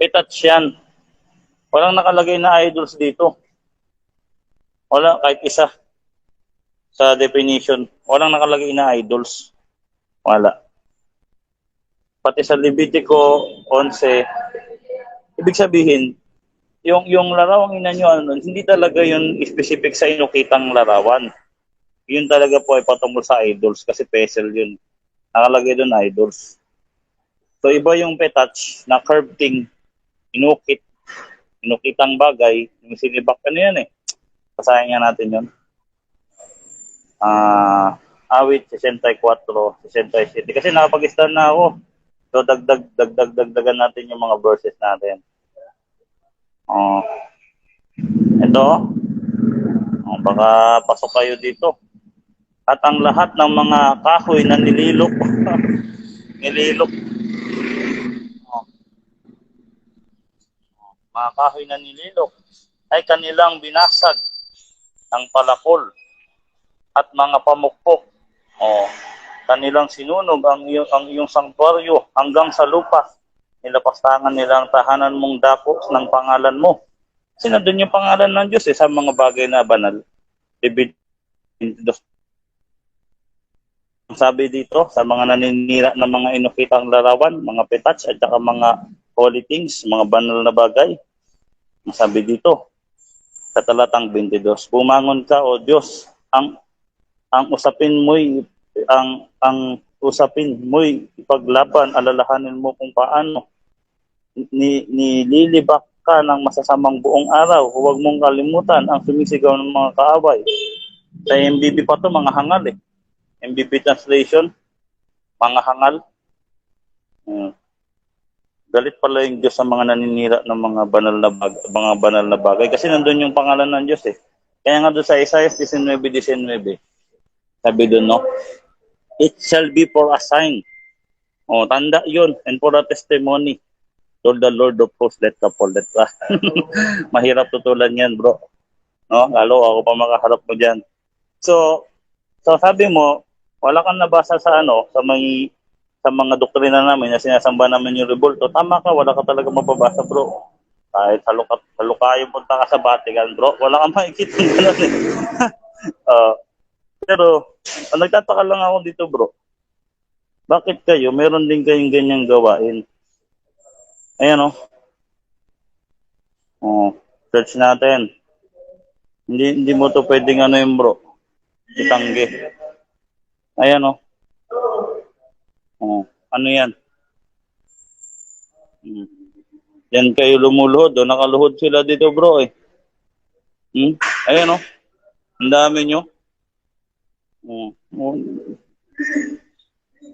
[SPEAKER 2] Petach yan. Walang nakalagay na idols dito. Wala kahit isa. Sa definition, walang nakalagay na idols. Wala. Pati sa Levitico 11, ibig sabihin, yung larawang inanyo, hindi talaga yun specific sa inukitang larawan. Yun talaga po ay patungkol sa idols kasi vessel yun. Nakalagay doon idols. So iba yung petach na curved thing, inukitang bagay, yung sinibak, yan eh. Pasahin nga natin yun. Awit 64, 67. Kasi nakapag-stand na ako. So dagdagan natin yung mga verses natin. Ito. Baka pasok kayo dito. At ang lahat ng mga kahoy na nililok. Mga kahoy na nililok ay kanilang binasag ng palakol at mga pamukpok. Kanilang sinunog ang iyong sanktuaryo hanggang sa lupa. Nilapastangan nila ang tahanan mong dako ng pangalan mo. Kasi nandun yung pangalan ng Diyos sa mga bagay na banal. Sabi dito, sa mga naninira ng mga inukitang larawan, mga petach at saka mga holy things, mga banal na bagay. Sabi dito, sa talatang 22, bumangon ka o Diyos, ang usapin mo'y ipaglaban, alalahanin mo kung paano nililibak ka ng masasamang buong araw. Huwag mong kalimutan ang sumisigaw ng mga kaaway. Sa MBB pa to, mga hangal eh. MBB translation, mga hangal. Galit pala yung Diyos sa mga naninira ng mga banal na bagay. Kasi nandun yung pangalan ng Diyos eh. Kaya nga doon sa Isaiah 19:19, sabi doon, it shall be for a sign. Tanda yun. And for a testimony. Lord the Lord of hosts, let the fall, let the... Mahirap tutulan yan, bro. Lalo ako pa makaharap mo dyan. So sabi mo, wala kang nabasa sa mga doktrina namin na sinasamba namin yung rebulto. Tama ka, wala ka talaga mapabasa, bro. Kahit halukayong punta ka sa Vatican, bro. Wala kang makikita ng ganun eh. Pero, nagtataka lang ako dito, bro. Bakit kayo, meron din kayong ganyang gawain? Ayan, search natin. Hindi mo to pwedeng yung bro. Itanggi. Ayan, ano yan? Yan kayo lumuluhod. Nakaluhod sila dito, bro eh. Ayan, ang dami nyo.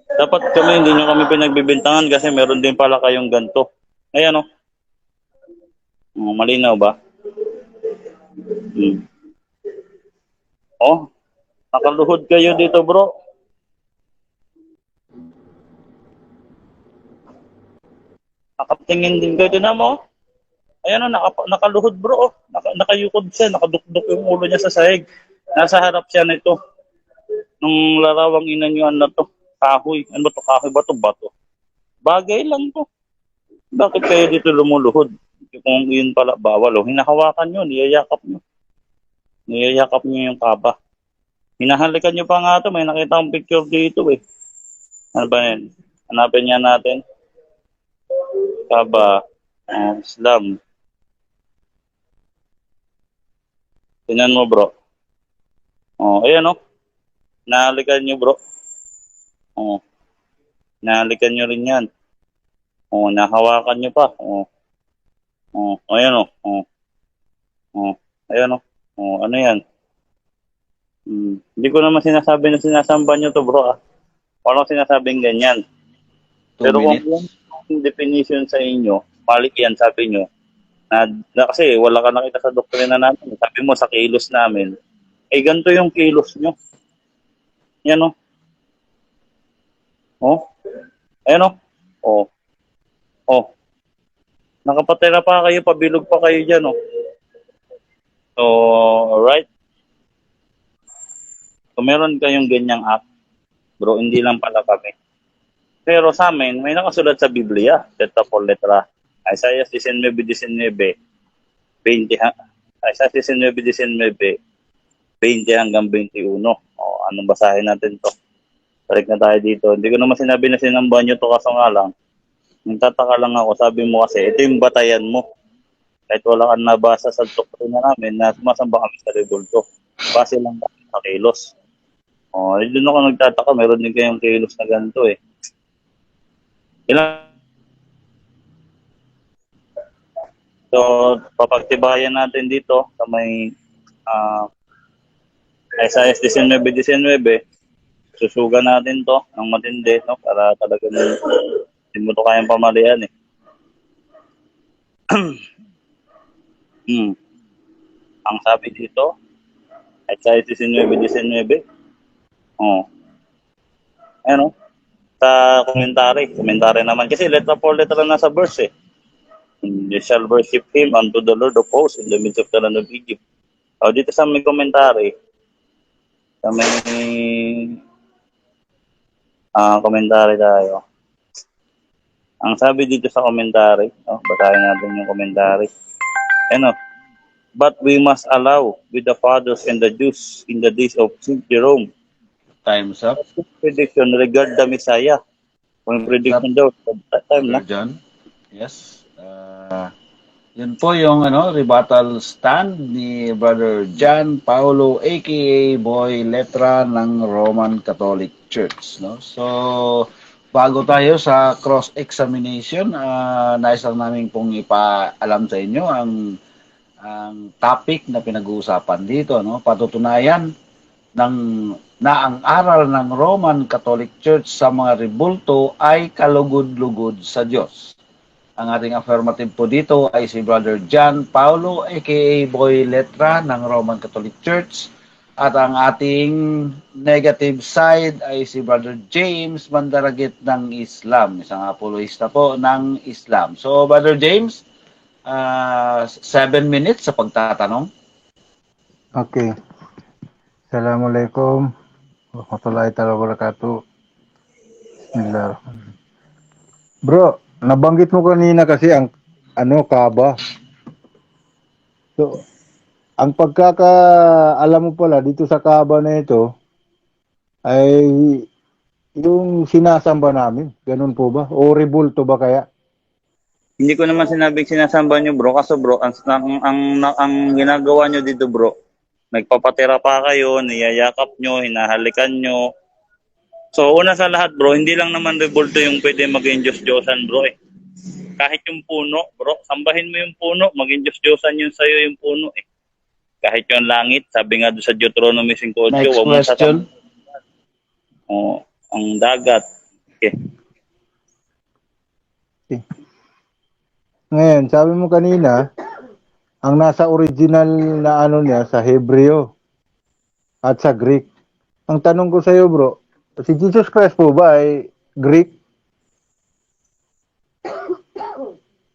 [SPEAKER 2] Dapat kami, hindi nyo kami pinagbibintangan kasi meron din pala kayong ganto. Ayan, oh. Malinaw ba? Hmm. Oh, nakaluhod kayo dito, bro. Nakatingin din kayo. Tinan mo. Ayan, oh, nakaluhod, bro. Oh. Nakayukod siya. Nakadukduk yung ulo niya sa sahig. Nasa harap siya nito. Nung larawang inanyuan na to. Kahoy. Ano ba to? Kahoy ba to? Bato. Bagay lang to. Bakit kayo dito lumuluhod? Kung yun pala, bawal. Oh. Hinahawakan nyo. Niyayakap nyo. Niyayakap nyo yung kaba. Hinahalikan nyo pa nga to. May nakita akong picture dito eh. Ano ba yan? Hanapin niya natin. Kaba. Islam. Tingnan mo bro. Oh, ayan oh. Nahalikan nyo bro. Oh. Nahalikan nyo rin yan. Oh, nahawakan nyo pa. Oh. Oh, ayan oh. Oh. Oh. Ayan oh. Oh, ano yan? Hindi ko naman sinasabi na sinasamba nyo to bro ah. Walang sinasabing ganyan.
[SPEAKER 1] 2
[SPEAKER 2] Pero kung
[SPEAKER 1] minutes.
[SPEAKER 2] yung definition sa inyo, mali yan sabi nyo. Kasi wala ka nakita sa doktrina namin. Sabi mo sa kilos namin. Eh ganito yung kilos nyo. Yan o. Oh. Ayan o. Oh. Oh. Nakapatira pa kayo, pabilog pa kayo dyan o. So, alright. So, meron kayong ganyang app. Bro, hindi lang pala kami. Pero sa amin, may nakasulat sa Biblia. Letra por letra. Isaiah 19:19, 20, Isaiah 19:19, 20 hanggang 21. O, anong basahin natin to? Balik na tayo dito. Hindi ko naman sinabi na sinamba nyo to kaso nga lang. Nagtataka lang ako. Sabi mo kasi, ito yung batayan mo. Kahit wala kang nabasa sa doktrina namin na sumasamba kami sa rebulto. Base lang kami sa kilos. O, doon ako nagtataka. Meron din kayong kilos na ganito eh. Ilang So, papagtibayan natin dito sa may Isaiah 19:19. Susugan natin to ng matindi, no? Para talagang hindi mo to kayang pamalian eh. Ang sabi dito, Isaiah 19:19. Oh. Ano? Sa komentary naman. Kasi letra for letra na sa verse eh. They shall worship him unto the Lord of hosts in the midst of the land of Egypt. O, dito sa may commentary, sa may commentary tayo. Ang sabi dito sa commentary, basahin natin yung commentary. But we must allow with the fathers and the Jews in the days of St. Jerome.
[SPEAKER 1] Time's up.
[SPEAKER 2] Prediction regard the Messiah. Kung prediction daw, that time na.
[SPEAKER 1] John. Yes. Yun po yung rebuttal stand ni Brother John Paulo aka Boy Letra ng Roman Catholic Church, no? So bago tayo sa cross-examination, nais lang namin pong ipaalam sa inyo ang topic na pinag-uusapan dito, no? Patutunayan na ang aral ng Roman Catholic Church sa mga rebulto ay kalugod-lugod sa Diyos. Ang ating affirmative po dito ay si Brother John Paulo aka Boy Letra ng Roman Catholic Church. At ang ating negative side ay si Brother James Mandaragit ng Islam. Isang apologista po ng Islam. So Brother James, 7 minutes sa pagtatanong.
[SPEAKER 3] Okay. Assalamualaikum warahmatullahi wabarakatuh. Bismillah. Bro, nabanggit mo kanina kasi ang Kaaba. So, ang pagkakaalam mo pala dito sa Kaaba na ito ay yung sinasamba namin. Ganun po ba? O rebulto ba kaya?
[SPEAKER 2] Hindi ko naman sinabing sinasamba nyo bro, kaso bro, ang ginagawa nyo dito bro, nagpapatira pa kayo, niyayakap nyo, hinahalikan nyo. So una sa lahat bro, hindi lang naman rebulto yung pwede maging Diyos-Diyosan bro eh. Kahit yung puno bro, sambahin mo yung puno, maging Diyos-Diyosan yun sa'yo yung puno eh. Kahit yung langit, sabi nga doon sa Deuteronomy 5:8,
[SPEAKER 1] Next question.
[SPEAKER 2] ang dagat, Okay.
[SPEAKER 3] Ngayon, sabi mo kanina, ang nasa original na ano niya sa Hebreo at sa Greek. Ang tanong ko sa iyo, bro, si Jesus Christ po ba ay Greek?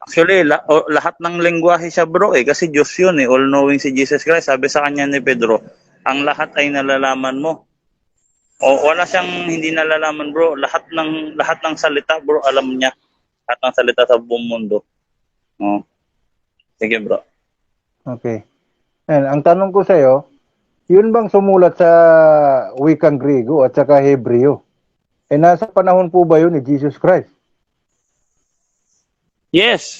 [SPEAKER 2] Actually, lahat ng lengguwahe siya bro kasi Diyos yun all-knowing si Jesus Christ. Sabi sa kanya ni Pedro, ang lahat ay nalalaman mo. O wala siyang hindi nalalaman bro. Lahat ng salita bro, alam niya. Lahat ng salita sa buong mundo. Oh. Sige bro.
[SPEAKER 3] Okay. Ngayon, ang tanong ko sa iyo, yun bang sumulat sa wikang Griego at saka Hebreo? Nasa panahon po ba yun ni Jesus Christ?
[SPEAKER 2] Yes,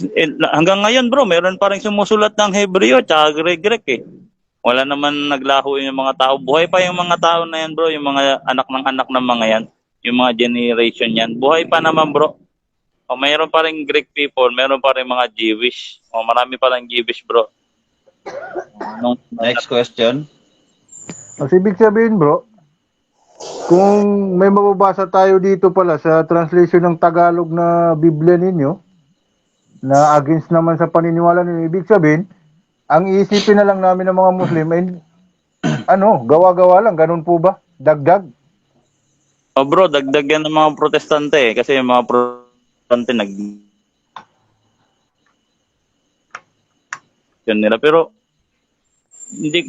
[SPEAKER 2] hanggang ngayon bro, meron pa rin sumusulat ng Hebreo at Greek eh. Wala naman naglaho yung mga tao. Buhay pa yung mga tao na yan bro, yung mga anak ng mga yan. Yung mga generation yan. Buhay pa naman bro. O mayroon pa rin Greek people, meron pa rin mga Jewish. O marami pa rin Jewish bro.
[SPEAKER 1] Next question.
[SPEAKER 3] Kasi ibig sabihin, bro, kung may mababasa tayo dito pala sa translation ng Tagalog na Biblia ninyo, na against naman sa paniniwala ninyo, ibig sabihin, ang iisipin na lang namin ng mga Muslim ay, gawa-gawa lang, ganun po ba? Dagdag?
[SPEAKER 2] O bro, dagdag yan ng mga protestante kasi yung mga protestante yun nila. Pero hindi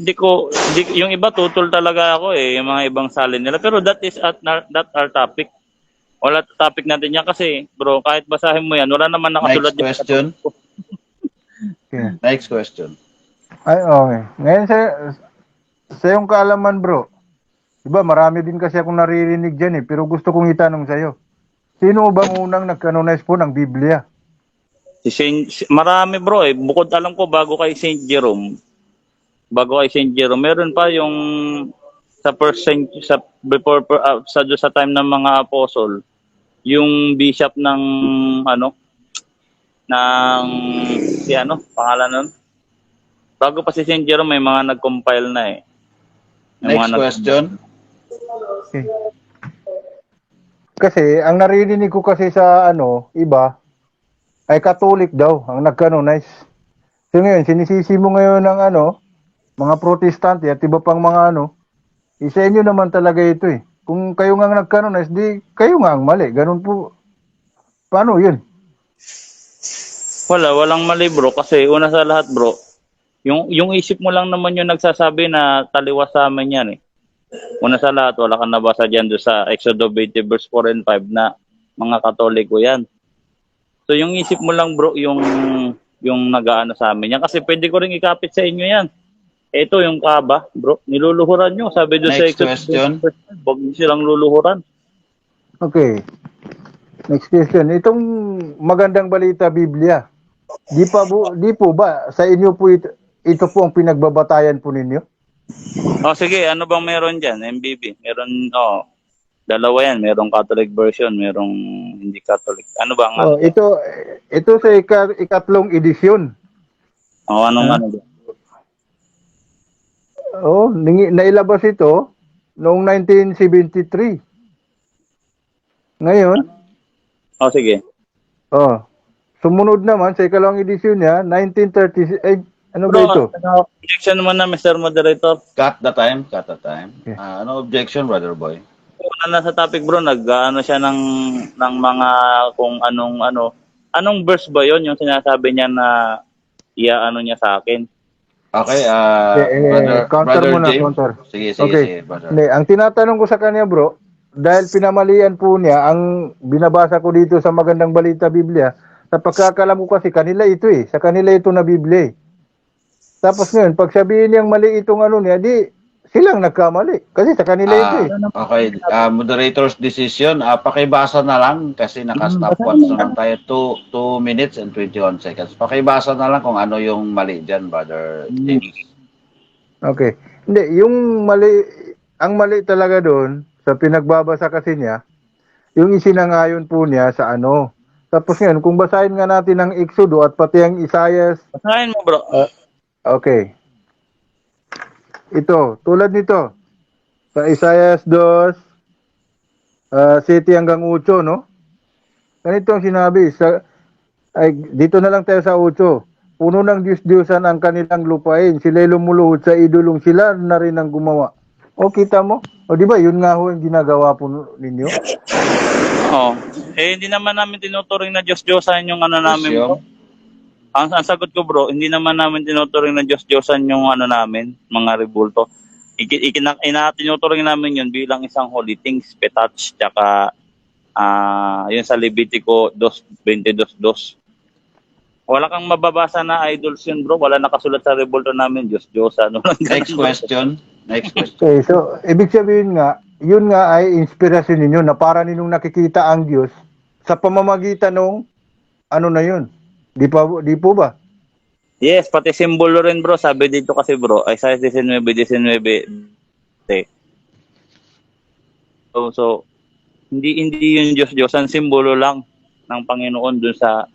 [SPEAKER 2] yung iba tutol talaga ako yung mga ibang salin nila. Pero that our topic. Wala topic natin yan kasi bro, kahit basahin mo yan, wala naman nakasulat
[SPEAKER 1] Next question.
[SPEAKER 3] Okay.
[SPEAKER 1] Next question.
[SPEAKER 3] Ay, okay. Ngayon sa iyong kaalaman, bro, diba marami din kasi akong naririnig dyan pero gusto kong itanong sa'yo. Sino bang unang nag-canonize po ng Biblia?
[SPEAKER 2] Marami bro bukod alam ko bago kay Saint Jerome, meron pa yung sa first century, sa time ng mga apostle, yung bishop ng pangalan nun. Bago pa si Saint Jerome, may mga nag-compile na May
[SPEAKER 1] Next
[SPEAKER 2] mga
[SPEAKER 1] question.
[SPEAKER 3] Okay. Kasi ang naririnig ko kasi sa iba ay Catholic daw ang nag-canonize. So ngayon, sinisisi mo ngayon ng mga Protestante at iba pang mga isa inyo naman talaga ito eh. Kung kayo nga nag-canonize, di kayo nga ang mali. Ganun po. Paano yun?
[SPEAKER 2] walang mali bro kasi una sa lahat bro, yung isip mo lang naman yung nagsasabi na taliwas sa amin yan Una sa lahat, wala kang nabasa dyan doon sa Exodus 20 verse 4 and 5 na mga Katoliko yan. So yung isip mo lang bro, yung nag-aano sa amin yan. Kasi pwede ko rin ikapit sa inyo yan. Ito yung Kaaba, bro. Niluluhuran nyo. Sabi doon sa
[SPEAKER 1] Next question.
[SPEAKER 2] huwag nyo silang luluhuran.
[SPEAKER 3] Okay. Next question. Itong magandang balita Biblia, di po ba sa inyo po ito po ang pinagbabatayan po ninyo?
[SPEAKER 2] Sige. Ano bang meron dyan? MBB. Meron, dalawa yan. Merong Catholic version, merong hindi Catholic. Ano bang
[SPEAKER 3] Ito sa ikatlong edisyon.
[SPEAKER 2] anong ano dyan?
[SPEAKER 3] Nailabas ito noong 1973. Ngayon,
[SPEAKER 2] Sige.
[SPEAKER 3] sumunod naman sa ikalawang edisyon niya, 1938. Ano ba ito?
[SPEAKER 2] Objection naman na, Mr. Moderator.
[SPEAKER 1] Cut the time.
[SPEAKER 3] Okay.
[SPEAKER 1] Ano objection, brother boy?
[SPEAKER 2] Una na sa topic bro, nag-ano siya ng mga kung anong verse ba yon yung sinasabi niya na iaano niya sa akin.
[SPEAKER 1] Okay,
[SPEAKER 3] counter
[SPEAKER 1] brother
[SPEAKER 3] muna,
[SPEAKER 1] James.
[SPEAKER 3] counter.
[SPEAKER 1] Sige,
[SPEAKER 3] Okay.
[SPEAKER 1] brother.
[SPEAKER 3] Hindi, ang tinatanong ko sa kanya bro, dahil pinamalian po niya ang binabasa ko dito sa Magandang Balita Biblia, sa pagkakalam ko kasi kanila ito sa kanila ito na Biblia. Tapos ngayon, pag sabihin niyang mali itong niya, di silang nagkamali. Kasi sa kanila ito
[SPEAKER 1] Okay, moderator's decision. Pakibasa na lang kasi naka-stopwatch na lang tayo. 2 minutes and 21 seconds. Pakibasa na lang kung ano yung mali dyan, brother James.
[SPEAKER 3] Okay. Hindi, ang mali talaga doon, sa pinagbabasa kasi niya, yung isinangayon po niya sa Tapos ngayon, kung basahin nga natin ang Exodo at pati ang Isaiah.
[SPEAKER 2] Basahin mo bro.
[SPEAKER 3] Okay. Ito, tulad nito. Sa Isaiah 2, 7 hanggang 8, no? Ganito ang sinabi, dito na lang tayo sa 8. Puno ng Diyos-Diyosan ang kanilang lupain. Sila'y lumuluhod sa idolong sila na rin ang gumawa. O, kita mo? O, di ba, yun nga ho yung ginagawa po ninyo?
[SPEAKER 2] Oh. Hindi naman namin tinuturing na Diyos-Diyosan yung ano namin, bro.
[SPEAKER 1] Yung
[SPEAKER 2] Ang sagot ko, bro, hindi naman namin tinuturing na Diyos-Diyosan yung ano namin, mga rebulto. Tinuturing namin yun bilang isang holy things, petach, tsaka yun sa Levitico 2:22. Wala kang mababasa na idols yun, bro. Wala nakasulat sa rebulto namin, Diyos-Diyosan.
[SPEAKER 1] next question. Next question.
[SPEAKER 3] Okay, so, ibig sabihin nga, yun nga ay inspirasyon ninyo na para ninyong nakikita ang Diyos sa pamamagitan ng ano na yun. Di po ba?
[SPEAKER 2] Yes, pati simbolo rin, bro. Sabi dito kasi, bro, Isaiah 19:19. So, hindi yung Diyos-Diyosan, simbolo lang ng Panginoon dun sa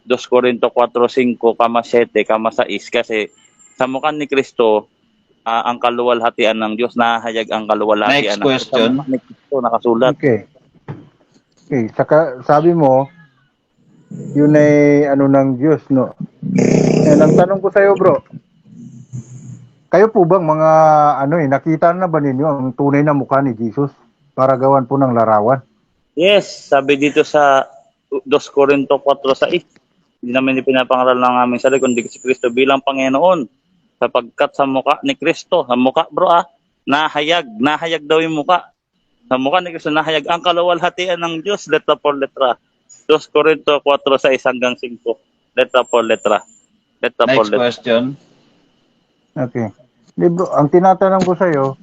[SPEAKER 2] 2 Corinto 4:5, 7, 6 kasi sa mukha ni Kristo ang kaluwalhatian ng Diyos, nahayag ang kaluwalhatian
[SPEAKER 1] Next
[SPEAKER 2] ng Diyos. Sa
[SPEAKER 1] question.
[SPEAKER 2] mukha ni Kristo nakasulat.
[SPEAKER 3] Okay. Saka sabi mo, yun ay ano ng Diyos, no? And ang tanong ko sa iyo, bro, kayo po bang mga nakita na ba ninyo ang tunay na mukha ni Jesus para gawan po ng larawan?
[SPEAKER 2] Yes, sabi dito sa 2 Corinto 4:6, hindi namin ipinapangaral ng aming sarili kundi si Kristo bilang Panginoon, sapagkat sa mukha ni Kristo, sa mukha, bro, nahayag daw yung mukha. Sa mukha ni Kristo, nahayag ang kaluwalhatian ng Diyos, letra por letra. 2 Corinto 4:6 hanggang 5, letra por letra. Letra por
[SPEAKER 1] Next
[SPEAKER 2] letra.
[SPEAKER 1] question.
[SPEAKER 3] Okay. Di bro, ang tinatanong ko sa iyo,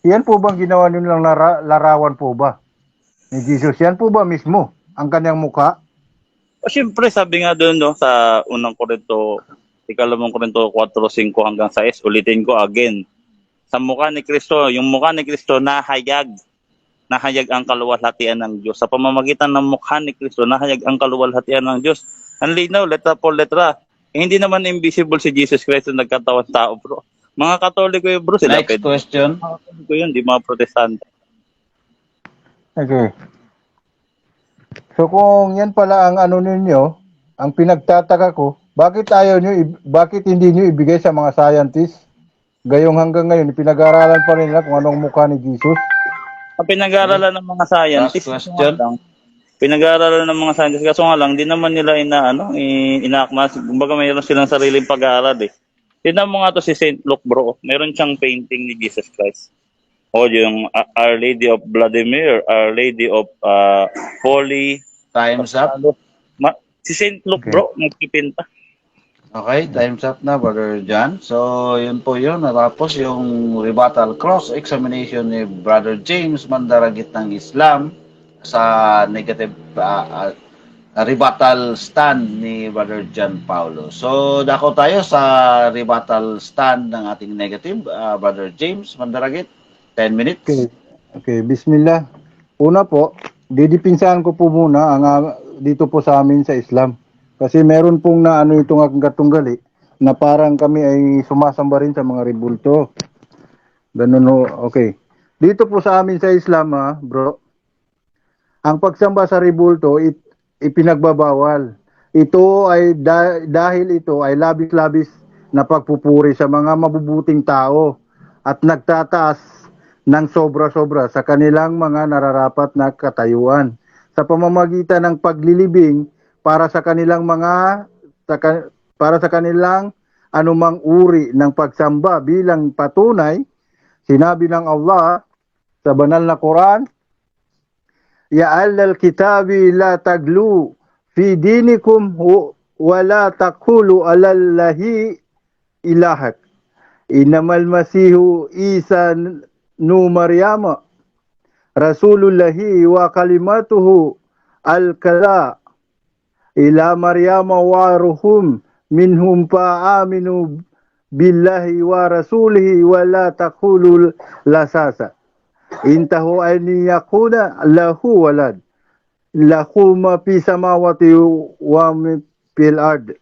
[SPEAKER 3] yan po bang ginawa ninyo ng larawan po ba ni Jesus? Yan po ba mismo ang kanyang mukha?
[SPEAKER 2] O siyempre, sabi nga doon, no, sa unang Korinto, ikalawang Korinto 4:5 hanggang 6, ulitin ko again. Sa mukha ni Kristo, yung mukha ni Kristo nahayag ang kaluwalhatian ng Diyos. Sa pamamagitan ng mukha ni Kristo, nahayag ang kaluwalhatian ng Diyos. Ang linaw, letra por letra. Hindi naman invisible si Jesus Christ na nagkatawang tao, bro. Mga Katoliko yun, bro, sila
[SPEAKER 1] Next question.
[SPEAKER 2] Mga Katoliko yun, di mga Protestante.
[SPEAKER 3] Okay. So kung yan pala ang ano ninyo, ang pinagtataka ko, bakit hindi nyo ibigay sa mga scientists? Gayong hanggang ngayon, pinag-aaralan pa rin nila kung anong mukha ni Jesus.
[SPEAKER 2] Ang pinag-aaralan ng mga scientists,
[SPEAKER 1] Last question.
[SPEAKER 2] pinag-aaralan ng mga scientists, kaso nga lang, di naman nila inaakmas. Kumbaga mayroon silang sariling pag-aaral eh. Tignan mo nga to si St. Luke, bro. Meron siyang painting ni Jesus Christ. O yung Our Lady of Vladimir, Our Lady of Holy.
[SPEAKER 1] Time's up.
[SPEAKER 2] Si St. Luke,
[SPEAKER 3] Okay.
[SPEAKER 2] bro, nagpipinta.
[SPEAKER 1] Okay, time's up na, Brother John. So, yun po yun. Natapos yung rebuttal cross-examination ni Brother James Mandaragit ng Islam sa negative rebuttal stand ni Brother John Paulo. So, dako tayo sa rebuttal stand ng ating negative, Brother James Mandaragit. 10 minutes.
[SPEAKER 3] Okay, bismillah. Una po, didipinsahan ko po muna dito po sa amin sa Islam. Kasi meron pong itong aking katunggali na parang kami ay sumasamba rin sa mga rebulto. Ganun ho, okay. Dito po sa amin sa Islam, bro, ang pagsamba sa rebulto, ipinagbabawal. Ito ay dahil ito ay labis-labis na pagpupuri sa mga mabubuting tao at nagtataas ng sobra-sobra sa kanilang mga nararapat na katayuan sa pamamagitan ng paglilibing para sa kanilang anumang uri ng pagsamba bilang patunay. Sinabi ng Allah sa banal na Quran, Ya ahlal kitabi la taglu fi dinikum wa la taqulu alallahi ilahat. Innamal masihu Isa nu Maryama Rasulullahi wa kalimatuhu al-kala ila Maryama wa ruhum minhum aminu billahi wa rasulihi wa la taqulu lasasa intahu an yakuna lahu walad lahu ma fi samawati wa fil ard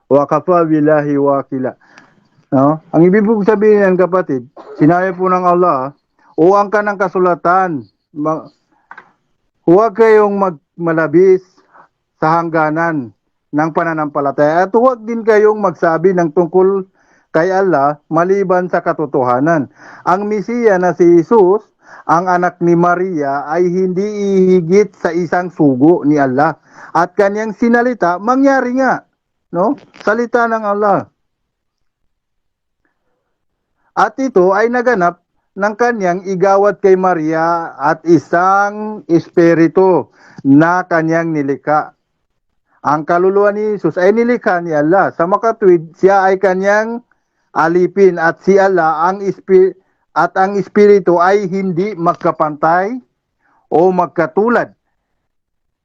[SPEAKER 3] wa kafa billahi wakila. No? Ang ibig sabihin yan, kapatid, sinabi po ng Allah, uwang ka ng kasulatan, huwag kayong malabis sa hangganan ng pananampalataya at huwag din kayong magsabi ng tungkol kay Allah maliban sa katotohanan. Ang Mesiya na si Jesus, ang anak ni Maria, ay hindi ihigit sa isang sugo ni Allah. At kanyang sinalita, mangyari nga. No? Salita ng Allah. At ito ay naganap ng kanyang igawad kay Maria at isang espiritu na kanyang nilikha. Ang kaluluwa ni Jesus ay nilikha ni Allah. Sa makatwid, siya ay kanyang alipin at si Allah ang espiritu ay hindi magkapantay o magkatulad.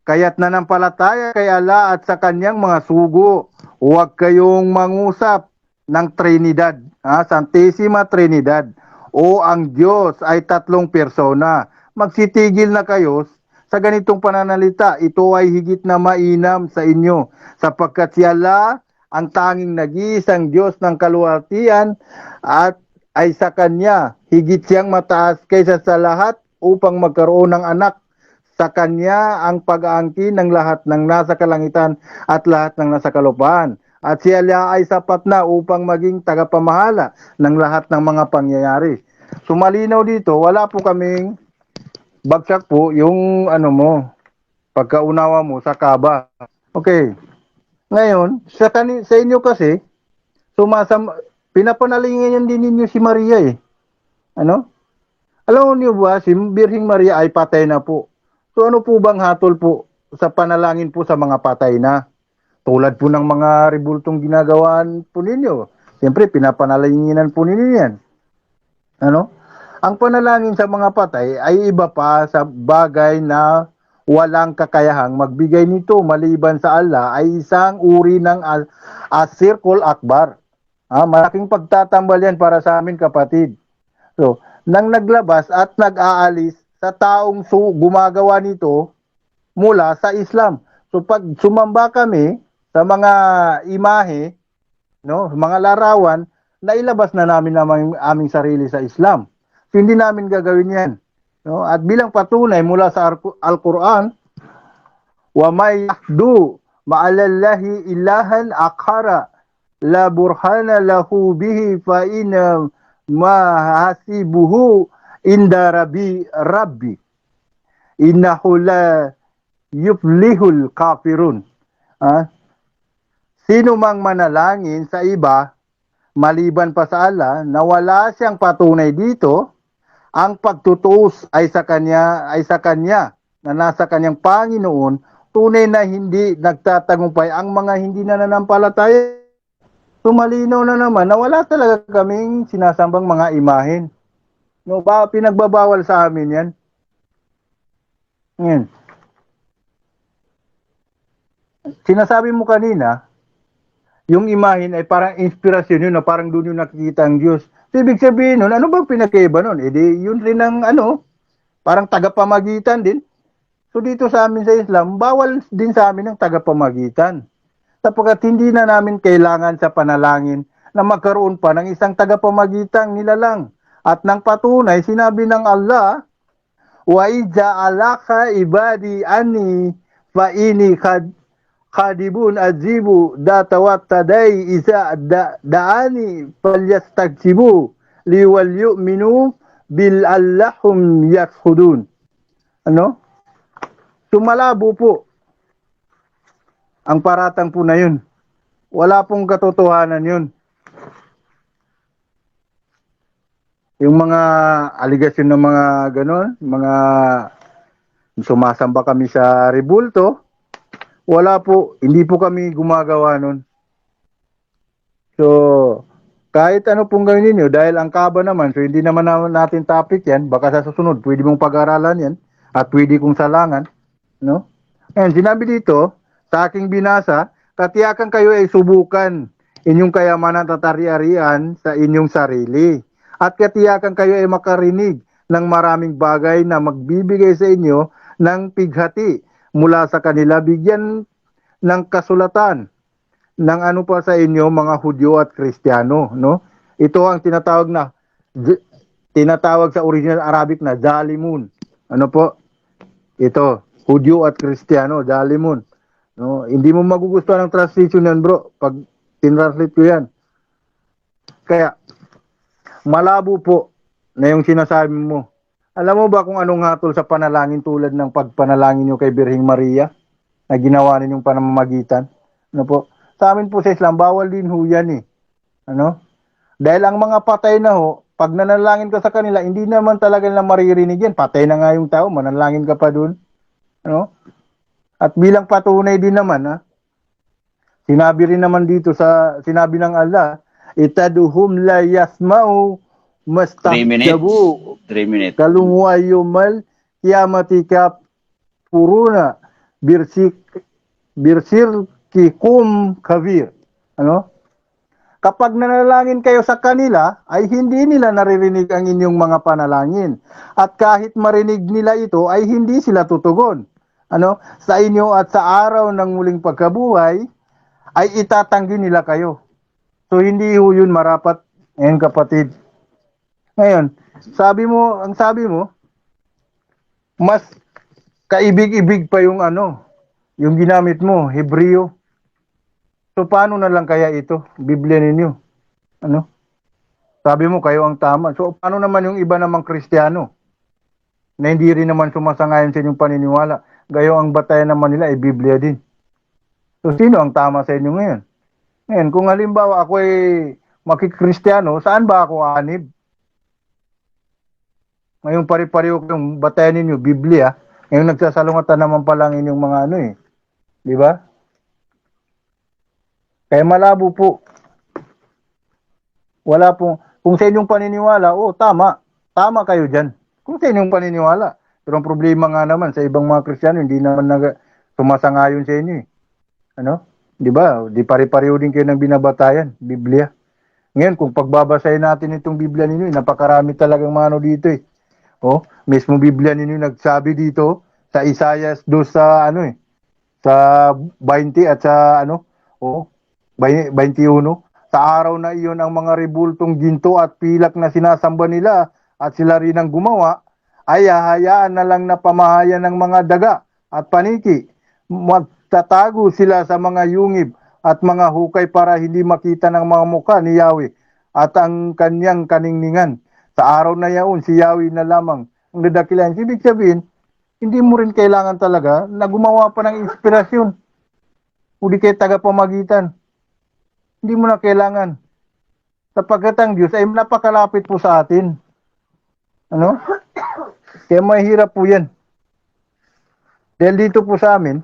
[SPEAKER 3] Kaya't nanampalataya kay Allah at sa kanyang mga sugo. Huwag kayong mangusap ng Trinidad, Santissima Trinidad, o ang Diyos ay tatlong persona. Magsitigil na kayo sa ganitong pananalita. Ito ay higit na mainam sa inyo, sapagkat si Allah ang tanging nag-iisang Diyos ng kaluwalhatian at ay sa Kanya higit siyang mataas kaysa sa lahat upang magkaroon ng anak. Sa Kanya ang pag-aangkin ng lahat ng nasa kalangitan at lahat ng nasa kalupaan. At si Allah ay sapat na upang maging tagapamahala ng lahat ng mga pangyayari. Sumalinaw dito, wala po kaming bagsak po yung pagkaunawa mo sa kaba. Okay. Ngayon, sa inyo kasi, pinapanalingan din ninyo si Maria eh. Alam niyo ba, si Birhing Maria ay patay na po. So ano po bang hatol po sa panalangin po sa mga patay na? Tulad po ng mga rebultong ginagawaan po ninyo. Siyempre, pinapanalinginan po ninyo yan. Ang panalangin sa mga patay ay iba pa sa bagay na walang kakayahang magbigay nito maliban sa Allah ay isang uri ng asirkul akbar. Malaking pagtatambal yan para sa amin kapatid. So, nang naglabas at nag-aalis sa taong gumagawa nito mula sa Islam. So pag sumamba kami sa mga imahe, mga larawan, nailabas na namin ang aming sarili sa Islam. So, hindi namin gagawin yan. At bilang patunay mula sa Al-Quran, wa may yahdu ma'alallahi ilahan akhara la burhana lahu bihi fa inna mahasibuhu inda rabbi innahu la yuflihul kafirun. Sino mang manalangin sa iba maliban pa sa Allah na wala siyang patunay dito, ang pagtutuos ay sa kanya na nasa kanyang Panginoon, tunay na hindi nagtatagumpay ang mga hindi nananampalataya. Tumalinaw na naman na wala talaga kaming sinasambang mga imahen. Pinagbabawal sa amin yan. Ngayon, sinasabi mo kanina, yung imahin ay parang inspirasyon yun, na parang doon yung nakikita ang Diyos. So, ibig sabihin nun, ano bang pinakaiba nun? Yun rin ang parang tagapamagitan din. So dito sa amin sa Islam, bawal din sa amin ang tagapamagitan. Sapagkat hindi na namin kailangan sa panalangin na magkaroon pa ng isang tagapamagitang nilalang. At nang patunay, sinabi ng Allah, wa ija'alaka ibadi ani fa ini kadibun ajibu datawat taday isa daani falyastagsibu liwal yu'minu bil allahum yakhudun. Tumalabo po ang paratang po na yun. Wala pong katotohanan yun. Yung mga aligasyon ng mga ganon, mga sumasamba kami sa rebulto, wala po, hindi po kami gumagawa nun. So, kahit ano pong gawin ninyo, dahil ang kaba naman, so hindi naman natin topic yan, baka sa susunod, pwede mong pag-aralan yan, at pwede kong salangan, And sinabi dito, sa aking binasa, katiyakan kayo ay subukan inyong kayamanan at ari-arian sa inyong sarili. At katiyakan kayo ay makarinig ng maraming bagay na magbibigay sa inyo ng pighati mula sa kanila, bigyan ng kasulatan ng ano pa sa inyo mga Hudyo at Kristiyano. Ito ang tinatawag sa original Arabic na Zalimun. Ito, Hudyo at Kristiyano, Dalimon. No, hindi mo magugustuhan ang translation yan, bro, pag tinranslate ko yan. Kaya, malabo po na yung sinasabi mo. Alam mo ba kung anong hatol sa panalangin tulad ng pagpanalangin nyo kay Birhing Maria na ginawa ninyong panamamagitan? Ano po? Sa amin po sa Islam, bawal din ho yan eh. Ano? Dahil ang mga patay na ho, pag nanalangin ka sa kanila, hindi naman talaga nila maririnig yan. Patay na nga yung tao, manalangin ka pa dun. Ano? At bilang patunay din naman, ha, sinabi rin naman dito sinabi ng Allah, itaduhum la yasma'u
[SPEAKER 1] 3 minutes.
[SPEAKER 3] mastahjabu
[SPEAKER 1] 3 minutes.
[SPEAKER 3] kalungwa yumal kiyamati ka puruna birsir kikum kavir. Ano? Kapag nanalangin kayo sa kanila, ay hindi nila naririnig ang inyong mga panalangin. At kahit marinig nila ito, ay hindi sila tutugon. Ano? Sa inyo at sa araw ng muling pagkabuhay, ay itatanggi nila kayo. So, hindi ho yun marapat, ngayon kapatid. Ngayon, ang sabi mo, mas kaibig-ibig pa yung yung ginamit mo, Hebreo. So, paano na lang kaya ito, Biblia ninyo? Ano? Sabi mo, kayo ang tama. So, paano naman yung iba namang Kristiyano na hindi rin naman sumasangayon sa inyong paniniwala? Gayo ang batayan naman nila ay Biblia din. So, sino ang tama sa inyo ngayon? Ngayon, kung halimbawa ako ay makikristyano, saan ba ako aanib? Ngayon, pari-pareho yung batayan ninyo, Biblia. Ngayon, nagsasalungatan naman pa lang inyong mga Di ba? Kaya malabo po. Wala po. Kung sa inyong paniniwala, tama. Tama kayo dyan. Kung sa inyong paniniwala. Pero ang problema nga naman sa ibang mga Kristiyano, hindi naman sumasangayon sa inyo. Ano? Di ba? Di pare-pareho din kayo ng binabatayan, Biblia. Ngayon, kung pagbabasahin natin itong Biblia ninyo, napakarami talagang mga dito eh. Mismo Biblia ninyo nagsabi dito sa Isaiah do sa sa 20 at sa 21, sa araw na iyon ang mga rebultong ginto at pilak na sinasamba nila at sila rin ang gumawa, ay hahayaan na lang na pamahayan ng mga daga at paniki. Magtatago sila sa mga yungib at mga hukay para hindi makita ng mga mukha ni Yahweh at ang kanyang kaningningan. Sa araw na yaon, si Yahweh na lamang ang dadakilan. Ibig sabihin, hindi mo rin kailangan talaga na gumawa pa ng inspirasyon. O di kayo tagapamagitan. Hindi mo na kailangan. Sapagkat ang Diyos ay napakalapit po sa atin. Ano? Kaya mahirap po yan. Dahil dito po sa amin,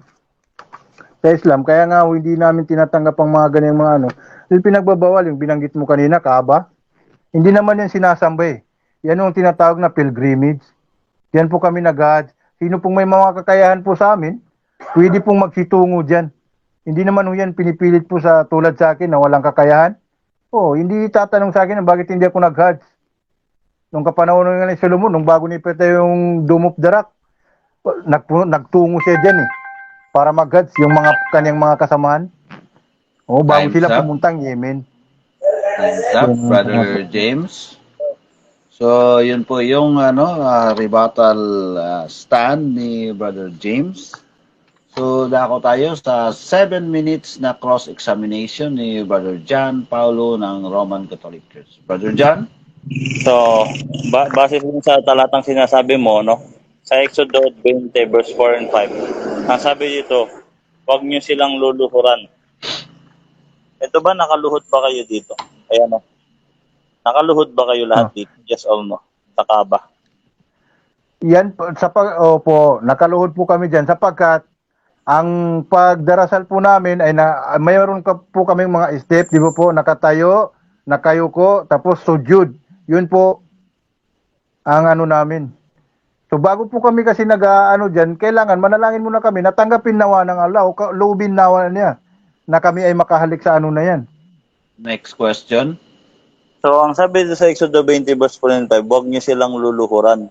[SPEAKER 3] sa Islam, kaya nga hindi namin tinatanggap ang mga ganyang mga dahil pinagbabawal yung binanggit mo kanina, Kaaba. Hindi naman yan sinasamba eh. Yan yung tinatawag na pilgrimage. Yan po kami nag-Hajj. Sino pong may mga kakayahan po sa amin, pwede pong magsitungo dyan. Hindi naman yan pinipilit po sa tulad sa akin na walang kakayahan. Hindi tatanong sa akin bakit hindi ako nag-Hajj. Nung kapanahon nga ni Solomon, nung bago ni Peta yung Dome of the Rock, nagtungo siya dyan eh. Para mag-Hajj yung kanyang mga kasamahan. Bago
[SPEAKER 1] Time's
[SPEAKER 3] sila
[SPEAKER 1] up.
[SPEAKER 3] pumuntang Yemen.
[SPEAKER 1] Time's up, Brother James. So, yun po yung rebuttal stand ni Brother James. So, dako tayo sa 7 minutes na cross-examination ni Brother John Paulo ng Roman Catholic Church. Brother John?
[SPEAKER 2] So, base dun sa talatang sinasabi mo, sa Exodus 20 verse 4 and 5, ang sabi dito, huwag nyo silang luluhuran. Ito ba, nakaluhod ba kayo dito? Ayan nakaluhod ba kayo lahat dito? Yes or no? Sa Kaaba?
[SPEAKER 3] Yan, opo, nakaluhod po kami dyan sapagkat ang pagdarasal po namin ay mayroon po kaming mga step, di ba po, nakatayo, nakayuko, tapos sujud. Yun po ang namin. So bago po kami kasi dyan, kailangan manalangin muna kami, natanggapin nawa ng Allah, o loobin nawa niya, na kami ay makahalik sa na yan.
[SPEAKER 1] Next question.
[SPEAKER 2] So, ang sabi dito sa Exodus 20 verse 4 and 5, huwag nyo silang luluhuran.